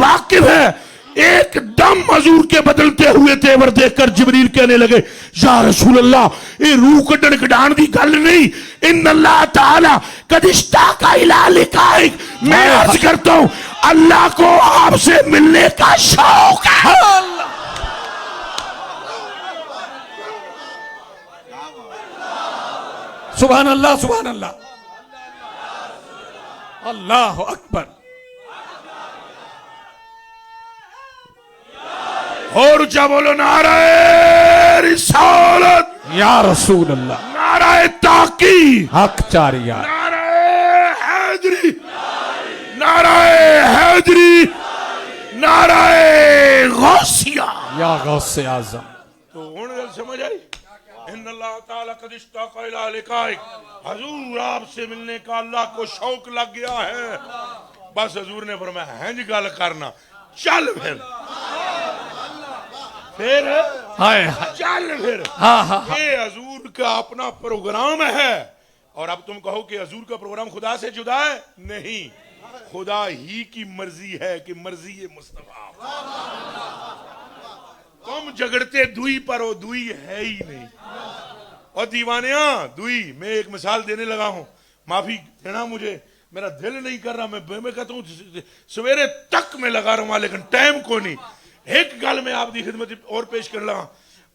واقف ہے. ایک دم حضور کے بدلتے ہوئے تیور دیکھ کر جبریل کہنے لگے یا رسول اللہ، یہ روح کڈن کڈان دی گل نہیں، ان اللہ تعالی قد اشتاق الی لقائک. میں عرض کرتا ہوں اللہ کو آپ سے ملنے کا شوق ہے. سبحان اللہ سبحان اللہ، اللہ اکبر. اور اونچا بولو نعرہ رسالت، یا رسول اللہ، نعرہ تحقیق، حق چاریہ، نعرہ حیدری، نعرہ حیدری، نعرہ غوثیہ. یا غوث اعظم. تو ہوں گل سمجھ آئی؟ ان اللہ تعالیٰ قد اشتاق الی لقائک، حضور آپ سے ملنے کا اللہ کو شوق لگ گیا ہے. بس حضور نے فرمایا ہنج گل کرنا، چل پھر ہائے ہائے، چل پھر. ہاں ہاں ہاں، یہ حضور کا اپنا پروگرام ہے. اور اب تم کہو کہ حضور کا پروگرام خدا سے جدا ہے؟ نہیں، خدا ہی کی مرضی ہے کہ مرضی مصطفیٰ. تم جگڑتے دوئی پر، وہ دوئی ہے ہی نہیں. اور دیوانیاں دوئی، میں ایک مثال دینے لگا ہوں، معافی دینا مجھے، میرا دل نہیں کر رہا، میں کہتا ہوں سویرے تک میں لگا رہا ہوں لیکن ٹائم کو نہیں. ایک گل میں آپ دی خدمت اور پیش کر لگا،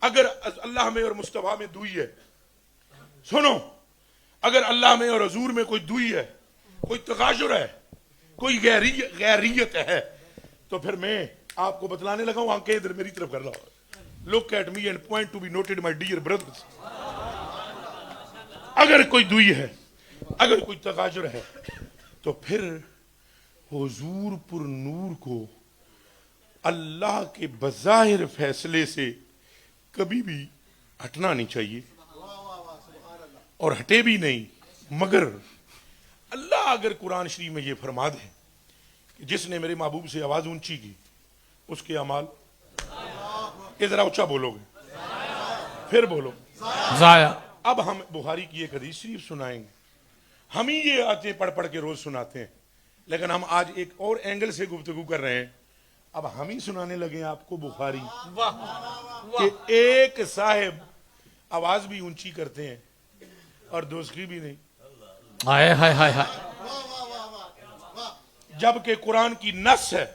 اگر اللہ میں اور مصطفیٰ میں دوئی ہے، سنو، اگر اللہ میں اور حضور میں کوئی دوئی ہے، کوئی تغاجر ہے، کوئی غیریت ہے، تو پھر میں آپ کو بتلانے لگا ہوں. آنکھیں ادھر میری طرف کر رہا ہوں. Look at me and point to be noted, my dear brothers. اگر کوئی دوئی ہے، اگر کوئی تغاجر ہے، تو پھر حضور پر نور کو اللہ کے بظاہر فیصلے سے کبھی بھی ہٹنا نہیں چاہیے اور ہٹے بھی نہیں. مگر اللہ اگر قرآن شریف میں یہ فرما دے کہ جس نے میرے محبوب سے آواز اونچی کی اس کے اعمال، یہ ذرا اونچا بولو گے، پھر بولو ضائع. اب ہم بخاری کی ایک حدیث شریف سنائیں گے. ہم ہی یہ آتے پڑھ پڑھ کے روز سناتے ہیں، لیکن ہم آج ایک اور اینگل سے گفتگو کر رہے ہیں. اب ہم ہی سنانے لگے آپ کو بخاری کہ ایک صاحب آواز بھی اونچی کرتے ہیں اور دوسری بھی نہیں، ہائے ہائے ہائے ہائے، جبکہ قرآن کی نص ہے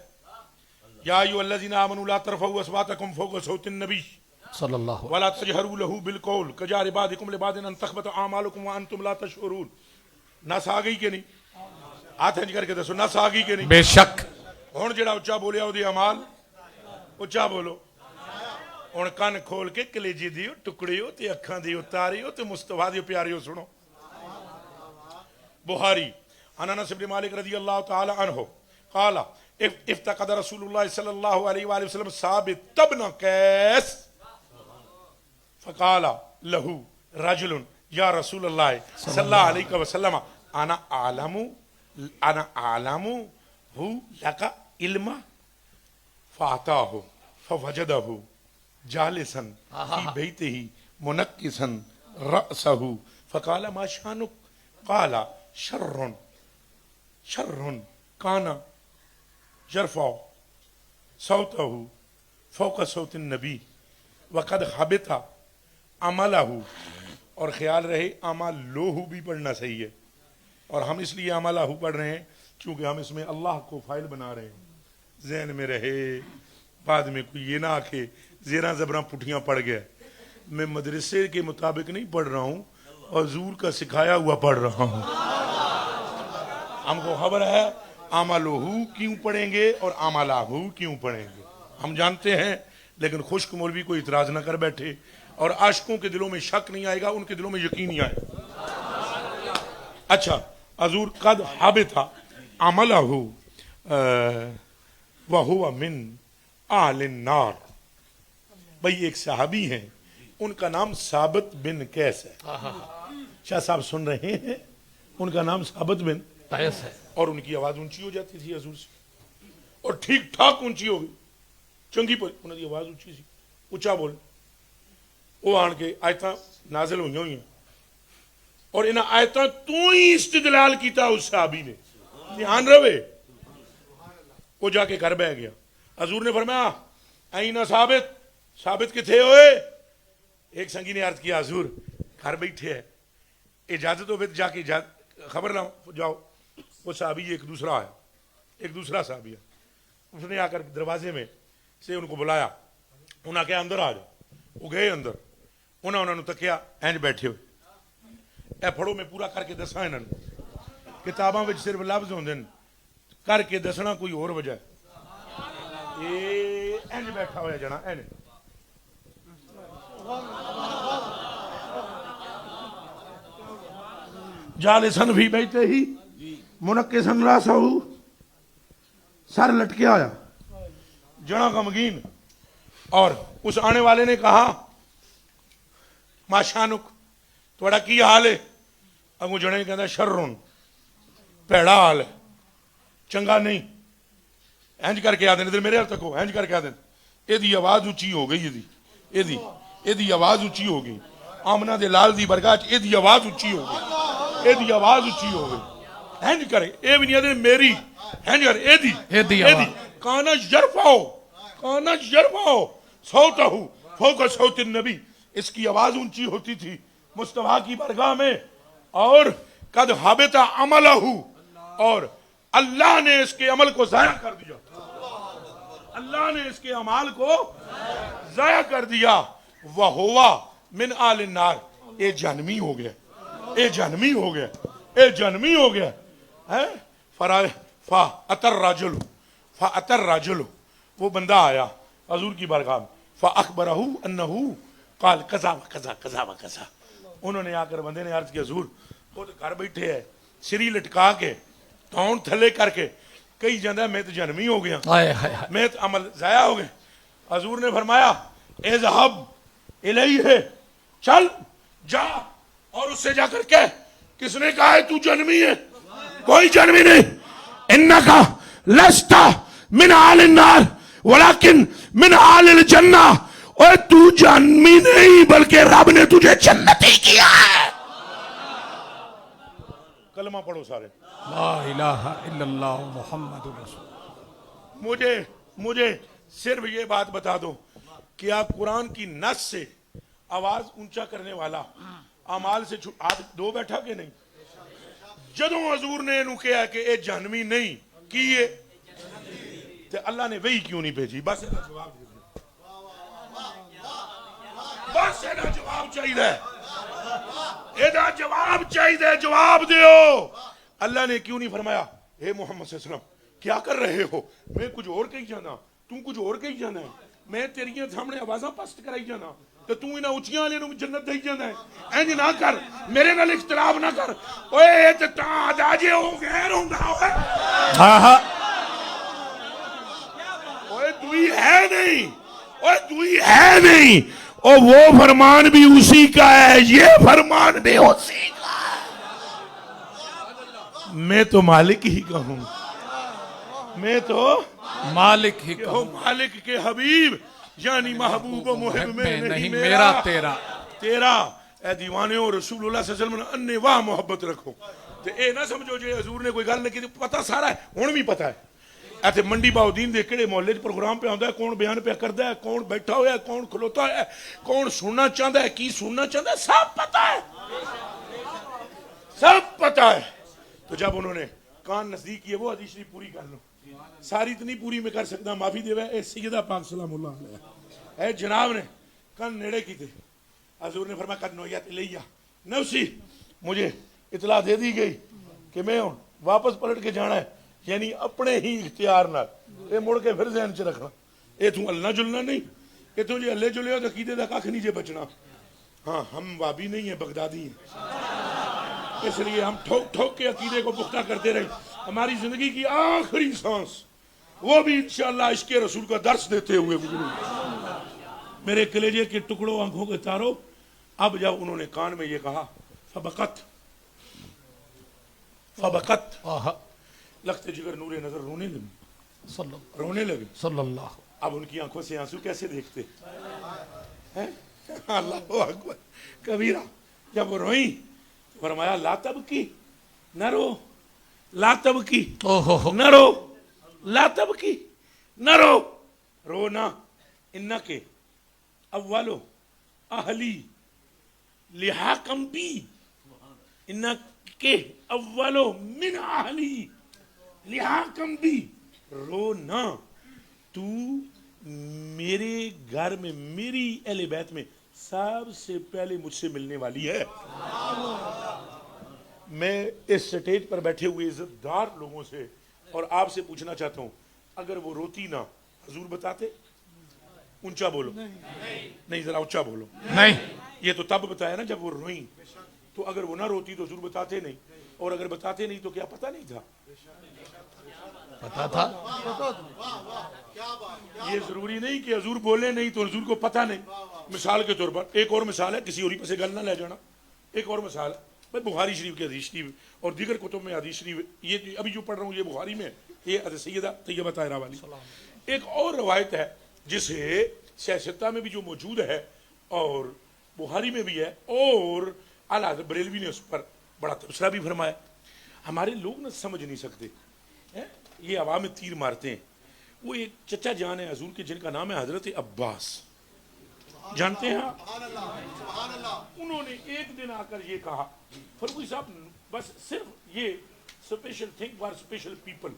یا ایھا الذین آمنوا لا ترفعوا اصواتکم فوق صوت النبی صلی اللہ علیہ ولا تجہروا له بالقول کجہر بعضکم لبعض ان تحبط اعمالکم وانتم لا تشعرون. نص آ گئی کہ نہیں؟ ہاتھ ہنج کر کے دسو، نص آ گئی کہ نہیں؟ بے شک. ہن جڑا اچا بولیا وہ اعمال اچا بولو. ہن کن کھول کے کلیجے دیو ٹکڑیو تے اکھاں دیو تاریو تے مصطفیٰ دیو پیاریو سنو. بخاری عن انس بن مالک رضی اللہ تعالی عنہ قال افتقد رسول اللہ صلی اللہ علیہ وآلہ وسلم ثابت ابن قیس فقال له رجل یا رسول اللہ صلی اللہ علیہ وسلم انا اعلم ہو لک علم فاتاہ فوجدہ جالسا فی بیتہ منکسا رأسہ فقال ما شانک قال شر کان یرفع صوتہ فوق صوت النبی وقد حبط عملہ، اور خیال رہے عملہ بھی پڑھنا صحیح ہے، اور ہم اس لیے عملہ پڑھ رہے ہیں کیونکہ ہم اس میں اللہ کو فاعل بنا رہے ہیں، ذہن میں رہے، بعد میں کوئی یہ نہ آکے زیراں زبراں پٹھیاں پڑھ گیا۔ میں مدرسے کے مطابق نہیں پڑھ رہا ہوں، حضور کا سکھایا ہوا پڑھ رہا ہوں۔ ہم کو خبر ہے عملہ کیوں پڑھیں گے اور عملہ کیوں پڑھیں گے، ہم جانتے ہیں، لیکن خشک مولوی کو اعتراض نہ کر بیٹھے، اور عاشقوں کے دلوں میں شک نہیں آئے گا، ان کے دلوں میں یقین نہیں آئے گا۔ اچھا، حضور قد حبط عملہ وہو من اہل النار، بھئی ایک صحابی ہیں، ان کا نام ثابت بن قیس ہے۔ شاہ صاحب سن رہے ہیں، ان کا نام ثابت بن قیس ہے، اور ان کی آواز اونچی ہو جاتی تھی حضور سے، اور ٹھیک ٹھاک اونچی ہو گئی، چنگی پر انہوں کی آواز اونچی سی، اونچا بول، وہ آن کے آیتاں نازل ہوئی ہیں، اور انہاں آیتاں تو ہی استدلال کیتا اس صحابی نے، دھیان رہے، وہ جا کے گھر بیٹھ گیا۔ حضور نے فرمایا اینا ثابت کتھے ہوئے؟ ایک سنگی نے عرض کیا حضور گھر بیٹھے ہے، اجازت ہو پھر جا کے خبر نہ جاؤ۔ وہ صحابی ایک دوسرا صحابی ہے، اس نے آ کر دروازے میں سے ان کو بلایا، انہاں کہا اندر آ جاؤ، وہ گئے اندر، انہوں نے تکیا اینج بیٹھے ہوئے، اے پھڑو میں پورا کر کے دساں انہوں نے، کتاباں وچ صرف لفظ ہوندے نے، کر کے دسنا کوئی اور وجہ ہے۔ اینج بیٹھا ہوا جنا، اینج جالسن فی بیتہ ہی منکسن راسہ، سر لٹکے آیا جنا غمگین، اور اس آنے والے نے کہا ما شانک، تھوڑا کی حال ہے؟ اگوں جنے کہتا شرن، پیڑا حال ہے، چنگا نہیں، اینج کر کے آدھے ادھر میرے حال تک ہو، اینج کر کے آدھے یہ دی آواز اونچی ہو گئی، یہ دی آواز اونچی ہو گئی، آمنہ دے لال دی برگاہ یہ دی آواز اونچی ہو گئی، یہ دی آواز اونچی ہو گئی، اینج کرے اے بھی نہیں آدھے میری، اینج کرے اے دی کانا یرفعو صوتہ فوق صوت النبی، اس کی آواز اونچی ہوتی تھی مصطفیٰ کی برگاہ میں، اور قد حبط عملہ، اور اللہ نے اس کے عمل کو ضائع کر دیا، اللہ نے اس کے عمال کو ضائع کر دیا، وہوا من آل النار، اے جہنمی ہو گیا، اے جہنمی ہو گیا، اے جہنمی ہو گیا۔ فَأَتَى الرَّجُلُ، وہ بندہ آیا حضور کی بارگاہ میں، فَأَخْبَرَهُ أَنَّهُ قال کذا وکذا کذا وکذا، انہوں نے آ کر بندے نے عرض کیا حضور وہ تو گھر بیٹھے ہے، سری لٹکا کے تاؤن تھلے کر کے کئی جاندہ میں تو جہنمی ہو گیا، میں تو عمل ضائع ہو گئے۔ حضور نے فرمایا اذهب الیہ، چل جا اور اس سے جا کر کہ کس نے کہا ہے تو جہنمی ہے؟ کوئی جہنمی نہیں، انکا لست من آل النار ولیکن من آل الجنہ، اور تو جہنمی نہیں بلکہ رب نے تجھے جنتی کیا ہے۔ کلمہ پڑھو سارے، لا الہ الا اللہ محمد رسول۔ مجھے صرف یہ بات بتا دو، کیا قرآن کی نص سے آواز اونچا کرنے والا اعمال سے ہاتھ دو بیٹھا کہ نہیں؟ جدوں حضور نے انہوں کہا کہ اے جہنمی نہیں کیے تو اللہ نے وہی کیوں نہیں بھیجی؟ بس ایدہ جواب دے دو، بس ایدہ جواب چاہیے، ایدہ جواب چاہیے، جواب دیو۔ اللہ نے کیوں نہیں فرمایا اے محمد صلی اللہ علیہ وسلم کیا کر رہے ہو؟ میں کچھ اور کہی جانا، تم کچھ اور کہی جانا ہے، میں تیریاں سامنے آوازاں پست کرائی جانا تو تو انہاں اچھیاں والے نوں جنت دے جانا ہے، اینج نہ کر، میرے نال اختلاف نہ کر، اوے تے تاں ادا جے او غیر ہوندا ہوے، نہیں اور کوئی ہے نہیں اور وہ فرمان بھی اسی کا ہے یہ فرمان بھی اسی کا ہے میں تو مالک ہی کا ہوں میں تو مالک ہی کہ کا ہو مالک کے حبیب یعنی محبوب و محب میں نہیں میرا تیرا تیرا اے دیوانے ہو رسول اللہ صلی اللہ علیہ وسلم نے واہ محبت رکھو تے اے نہ سمجھو جے حضور نے کوئی گل نہیں کی پتہ سارا ہے ہن بھی پتہ ہے ایتھے منڈی باؤدین دے کہڑے محلے وچ پروگرام پہ آندا ہے کون بیان پہ کردا ہے کون بیٹھا ہوا ہے کون کھلوتا ہے کون سننا چاہندا ہے کی سننا چاہندا ہے سب پتہ ہے سب پتہ ہے تو جب انہوں نے کان نزدیک کیے وہ حدیث شریف پوری کر لو ساری اتنی پوری میں کر سکتا معافی دے اے سیدہ پاک سلام اللہ علیہ اے جناب نے کن نیڑے کی تھے حضور نے فرمایا قد نویت الیہ نفسی مجھے اطلاع دے دی گئی کہ میں ہوں واپس پلٹ کے جانا ہے یعنی اپنے ہی اختیار نہ اے مڑ کے پھر ذہن چ رکھنا اے تو اللہ جلنا نہیں اے تو جی اللہ جلے ہو تو عقیدے دا کھ نہیں جے بچنا ہاں ہم وابی نہیں ہیں بغدادی ہیں اس لیے ہم ٹھوک ٹھوک کے عقیدے کو پختہ کرتے رہے ہماری زندگی کی آخری سانس وہ بھی انشاءاللہ عشق رسول کا درس دیتے ہوئے گزری میرے کلیجے کے ٹکڑوں آنکھوں کے تاروں اب جب انہوں نے کان میں یہ کہا فبقت لخت جگر نور نظر رونے لگے صلی اللہ اب ان کی آنکھوں سے آنسو کیسے دیکھتے اللہ اکبر کبیرہ جب وہ روئیں فرمایا لا تبکی نہ رو لا تبکی نہ رو لا تبکی نہ رو رو نہ انکے اولو اہلی لحاقم بی انکے اولو من اہلی لحاقم بی رو نہ تو میرے گھر میں میری اہل بیت میں سب سے پہلے مجھ سے ملنے والی ہے میں اس سٹیج پر بیٹھے ہوئے عزت دار لوگوں سے اور آپ سے پوچھنا چاہتا ہوں اگر وہ روتی نہ حضور بتاتے اونچا بولو نہیں ذرا اونچا بولو نہیں یہ تو تب بتایا نا جب وہ روئیں تو اگر وہ نہ روتی تو حضور بتاتے نہیں اور اگر بتاتے نہیں تو کیا پتہ نہیں تھا پتا تھا یہ ضروری نہیں کہ حضور بولے نہیں تو حضور کو پتہ نہیں مثال کے طور پر ایک اور مثال ہے کسی اور پہ سے گل نہ لے جانا ایک اور مثال ہے میں بخاری شریف کی حدیث شریف اور دیگر کتب میں حدیث شریف یہ ابھی جو پڑھ رہا ہوں یہ بخاری میں یہ سیدہ طیبہ طاہرہ والی ایک اور روایت ہے جسے سیاستہ میں بھی جو موجود ہے اور بخاری میں بھی ہے اور اعلیٰ حضرت بریلوی نے اس پر بڑا تبصرہ بھی فرمایا ہمارے لوگ نہ سمجھ نہیں سکتے یہ عوام میں تیر مارتے ہیں وہ ایک چچا جان ہے حضور کے جن کا نام ہے حضرت عباس جانتے ہیں انہوں نے ایک دن آ کر یہ کہا فرموی صاحب بس صرف یہ special thing for special people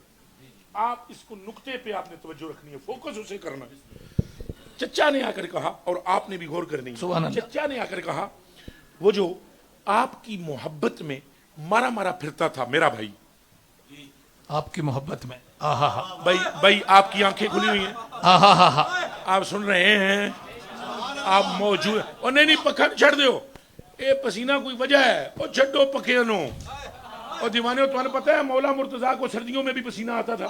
آپ اس کو نقطے پہ آپ نے توجہ رکھنی ہے فوکس اسے کرنا ہے چچا نے آ کر کہا اور آپ نے بھی غور کرنی ہے چچا نے آ کر کہا وہ جو آپ کی محبت میں مارا مارا پھرتا تھا میرا بھائی آپ کی محبت میں بھائی آپ کی آنکھیں کھلی ہوئی ہیں آپ سن رہے ہیں آپ موجود ہیں اور نہیں پکھا چھڑ دیو اے پسینہ کوئی وجہ ہے اور چھڑو پکھے انہوں اور دیوانے تو انہیں پتہ ہے مولا مرتضیٰ کو سردیوں میں بھی پسینہ آتا تھا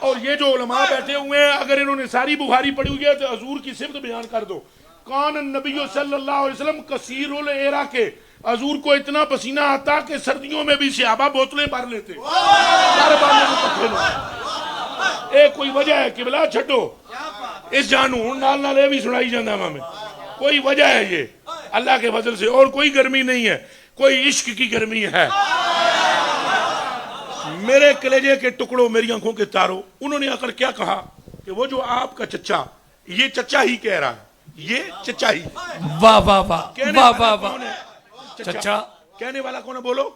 اور یہ جو علماء بیٹھے ہوئے ہیں اگر انہوں نے ساری بخاری پڑھی ہوئی ہے تو حضور کی صفت بیان کر دو کان النبی صلی اللہ علیہ وسلم کثیر العرا کے حضور کو اتنا پسینہ آتا کہ سردیوں میں بھی صحابہ بوتلیں بھر لیتے ایک کوئی وجہ ہے کہ بلا چھٹو اس جانو نال نال بھی سنائی جانا ہمیں کوئی وجہ ہے یہ اللہ کے فضل سے اور کوئی گرمی نہیں ہے کوئی عشق کی گرمی ہے میرے کلیجے کے ٹکڑوں میری آنکھوں کے تاروں انہوں نے آ کر کیا کہا کہ وہ جو آپ کا چچا یہ چچا ہی کہہ رہا ہے یہ چچا ہی واہ واہ واہ واہ واہ واہ چچا کہنے والا کون ہے بولو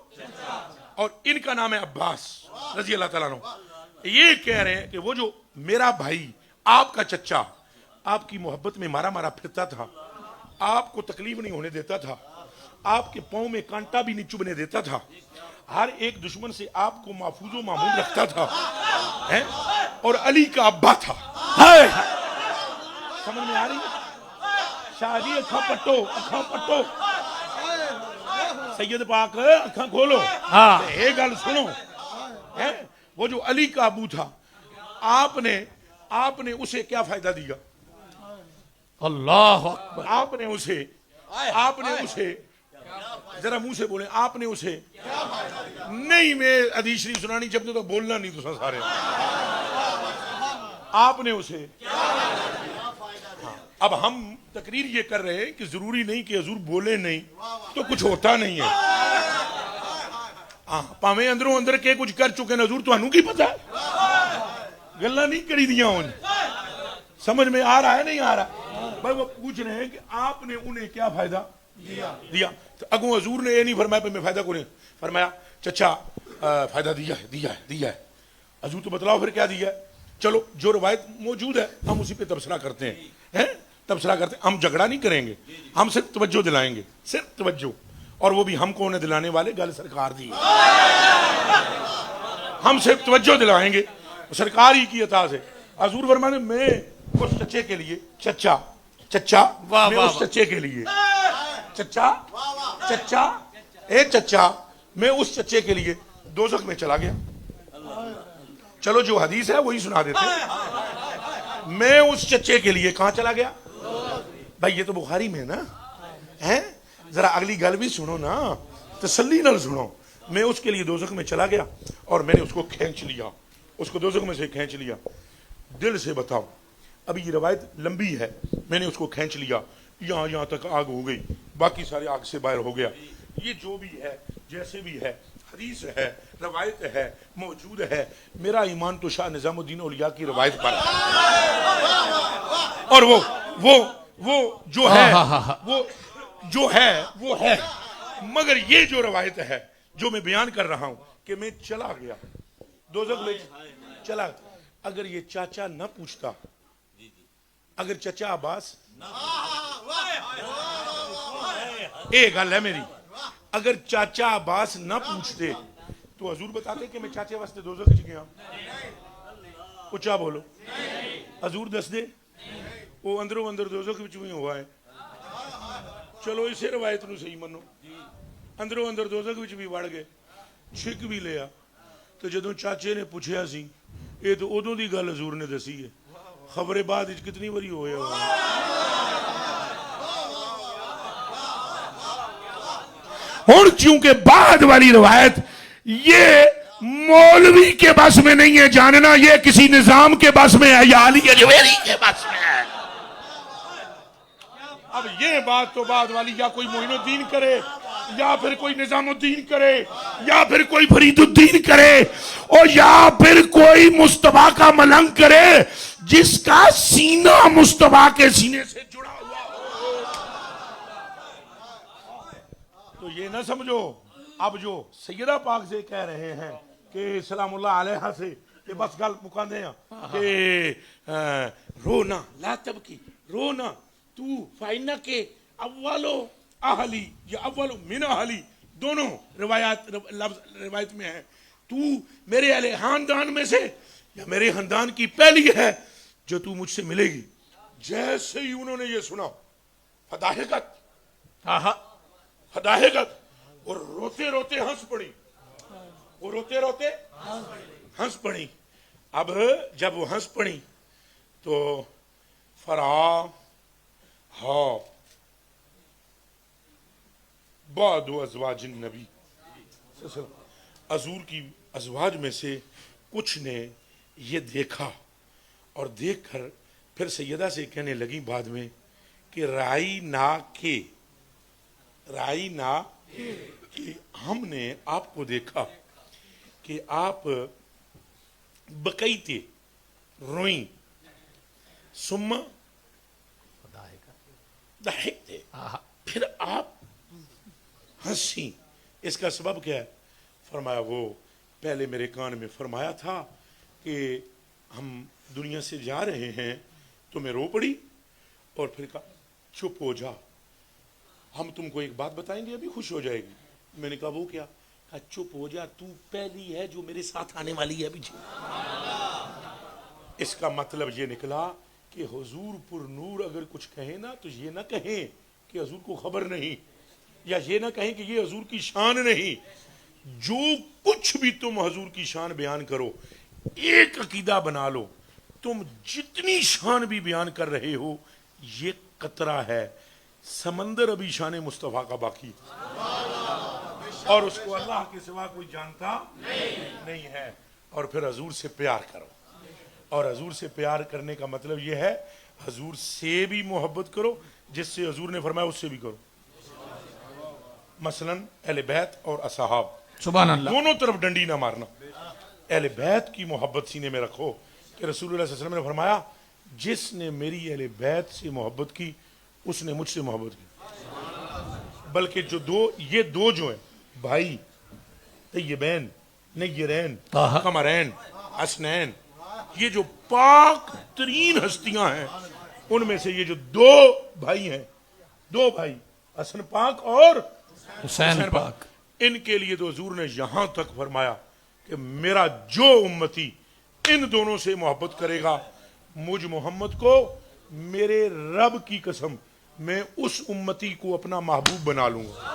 اور ان کا نام ہے عباس رضی اللہ تعالیٰ عنہ یہ کہہ رہے ہیں کہ وہ جو میرا بھائی آپ کا چچا آپ کی محبت میں مارا مارا پھرتا تھا آپ کو تکلیف نہیں ہونے دیتا تھا آپ کے پاؤں میں کانٹا بھی نہیں چبھنے دیتا تھا ہر ایک دشمن سے آپ کو محفوظ و معمول رکھتا تھا اور علی کا ابا تھا سمجھ میں آ رہی ہے شاہی اکھاں پٹو سید پاک اکھاں کھولو ایک گل سنو وہ جو علی کا ابو تھا آپ نے آپ نے اسے کیا فائدہ دیا؟ اللہ اکبر. آپ نے اسے ذرا منہ سے بولیں، آپ نے اسے نہیں، میں حدیث شریف سنانی جب تو بولنا نہیں تو سارے آپ نے اسے. اب ہم تقریر یہ کر رہے ہیں کہ ضروری نہیں کہ حضور بولے نہیں تو کچھ ہوتا نہیں ہے. ہاں پاویں اندروں اندر کے کچھ کر چکے ہیں حضور، تانوں کی پتہ ہے، گلاں نہیں کری دیاں ہون. سمجھ میں آ رہا ہے نہیں آ رہا؟ بھائی وہ پوچھ رہے ہیں کہ آپ نے انہیں کیا فائدہ دیا. تو اگوں حضور نے یہ نہیں فرمایا میں فائدہ کو نہیں فرمایا، چچا فائدہ دیا ہے. حضور تو بتلاؤ پھر کیا دیا ہے. چلو جو روایت موجود ہے ہم اسی پہ تبصرہ کرتے ہیں، ہم جھگڑا نہیں کریں گے، ہم صرف توجہ دلائیں گے، صرف توجہ. اور وہ بھی ہم کو انہیں دلانے والے گل سرکار دی ہے. ہم صرف توجہ دلائیں گے سرکار ہی کی عطا سے. حضور فرمانے میں اس چچے کے لیے چچا میں اس چچے کے لیے چچا میں اس چچے کے لیے دوزخ میں چلا گیا. چلو جو حدیث ہے وہی سنا دیتے ہیں. میں اس چچے کے لیے کہاں چلا گیا؟ بھائی یہ تو بخاری میں نا ہے، ذرا اگلی گل بھی سنو نا، تسلی نال سنو. میں اس کے لیے دوزخ میں چلا گیا اور میں نے اس کو کھینچ لیا، اس کو دوزخ میں سے کھینچ لیا. دل سے بتاؤ، ابھی یہ روایت لمبی ہے، میں نے اس کو کھینچ لیا، یہاں تک آگ ہو گئی، باقی سارے آگ سے باہر ہو گیا. یہ جو بھی ہے جیسے بھی ہے، حدیث ہے، روایت ہے، موجود ہے. میرا ایمان تو شاہ نظام الدین اولیاء کی روایت پر اور وہ جو ہے مگر یہ جو روایت ہے جو میں بیان کر رہا ہوں کہ میں چلا گیا دوزخ میں چلا. اگر یہ چاچا نہ پوچھتا، اگر چچا عباس، ایک گل ہے میری، اگر چاچا عباس نہ پوچھتے تو حضور بتاتے کہ میں چاچے واسطے دوزخ وچ گیا. اچھا بولو، حضور دس دے وہ اندروں اندر دوزخ وچ بھی ہوا ہے. چلو اسے روایت نو صحیح منو، اندروں اندر دوزخ وچ بھی وڑ گئے، چھک بھی لیا. تو جدوں چاچے نے پوچھیا سی، یہ تو ادوں دی گل حضور نے دسی ہے، خبر بعد وچ کتنی باری ہویا ہوا. اور چونکہ بعد والی روایت یہ مولوی کے بس میں نہیں ہے جاننا، یہ کسی نظام کے بس میں ہے یا علی اجویری کے بس میں ہے. اب یہ بات تو بعد والی یا کوئی معین الدین کرے، یا پھر کوئی نظام الدین کرے، یا پھر کوئی فرید الدین کرے، اور یا پھر کوئی مصطفیٰ کا ملنگ کرے جس کا سینہ مصطفیٰ کے سینے سے جڑا ہوا ہو. تو یہ نہ سمجھو اب جو سیدہ پاک سے کہہ رہے ہیں کہ سلام اللہ علیہ سے کہ بس گل مکاندے ہیں کہ رونا لا تبکی، رونا تو فائنہ کے اولو اہلی یا اولو من اہلی، دونوں روایت میں ہے، تو میرے اہل خاندان میں سے یا میرے خاندان کی پہلی ہے جو تو مجھ سے ملے گی. جیسے ہی انہوں نے یہ سنا فداحقت اور روتے روتے ہنس پڑی، وہ روتے روتے ہنس پڑی. اب جب وہ ہنس پڑی تو بعد ازواج النبی، حضور کی ازواج میں سے کچھ نے یہ دیکھا اور دیکھ کر پھر سیدہ سے کہنے لگی بعد میں کہ رائی نا کہ ہم نے آپ کو دیکھا کہ آپ بکیتے روئیں، ثم ضحکتے، پھر آپ ہنسی. اس کا سبب کیا ہے؟ فرمایا وہ پہلے میرے کان میں فرمایا تھا کہ ہم دنیا سے جا رہے ہیں تو میں رو پڑی، اور پھر کہا چپ ہو جا، ہم تم کو ایک بات بتائیں گے ابھی خوش ہو جائے گی. میں نے کہا وہ کیا؟ کہا چپ ہو جا، تو پہلی ہے جو میرے ساتھ آنے والی ہے پیچھے. اس کا مطلب یہ نکلا کہ حضور پر نور اگر کچھ کہیں نا تو یہ نہ کہیں کہ حضور کو خبر نہیں، یا یہ نہ کہیں کہ یہ حضور کی شان نہیں. جو کچھ بھی تم حضور کی شان بیان کرو، ایک عقیدہ بنا لو، تم جتنی شان بھی بیان کر رہے ہو یہ قطرہ ہے، سمندر ابھی شان مصطفیٰ کا باقی اور اس کو اللہ کے سوا کوئی جانتا نہیں ہے۔ اور پھر حضور سے پیار کرو، اور حضور سے پیار کرنے کا مطلب یہ ہے حضور سے بھی محبت کرو، جس سے حضور نے فرمایا اس سے بھی کرو، مثلا اہل بیت اور اصحاب، سبحان اللہ۔ دونوں طرف ڈنڈی نہ مارنا۔ اہل بیت کی محبت سینے میں رکھو کہ رسول اللہ صلی اللہ علیہ وسلم نے فرمایا جس نے میری اہل بیت سے محبت کی اس نے مجھ سے محبت کی۔ بلکہ یہ دو جو ہیں بھائی طیبین نیرین قمرین حسنین، یہ جو پاک ترین ہستیاں ہیں ان میں سے یہ جو دو بھائی ہیں، دو بھائی حسن پاک اور حسین پاک، ان کے لیے تو حضور نے یہاں تک فرمایا کہ میرا جو امتی ان دونوں سے محبت کرے گا مجھ محمد کو میرے رب کی قسم میں اس امتی کو اپنا محبوب بنا لوں گا۔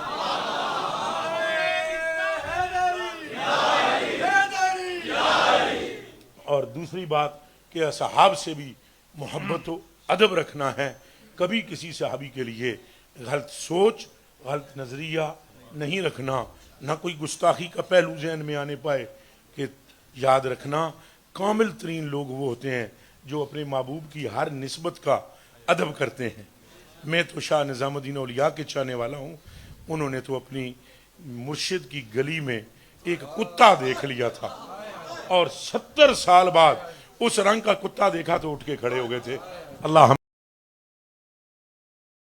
اور دوسری بات کہ اصحاب سے بھی محبت و ادب رکھنا ہے، کبھی کسی صحابی کے لیے غلط سوچ غلط نظریہ نہیں رکھنا، نہ کوئی گستاخی کا پہلو ذہن میں آنے پائے۔ کہ یاد رکھنا کامل ترین لوگ وہ ہوتے ہیں جو اپنے محبوب کی ہر نسبت کا ادب کرتے ہیں۔ میں تو شاہ نظام الدین اولیاء کے چاہنے والا ہوں، انہوں نے تو اپنی مرشد کی گلی میں ایک کتا دیکھ لیا تھا اور 70 سال بعد اس رنگ کا کتا دیکھا تو اٹھ کے کھڑے ہو گئے تھے۔ اللہ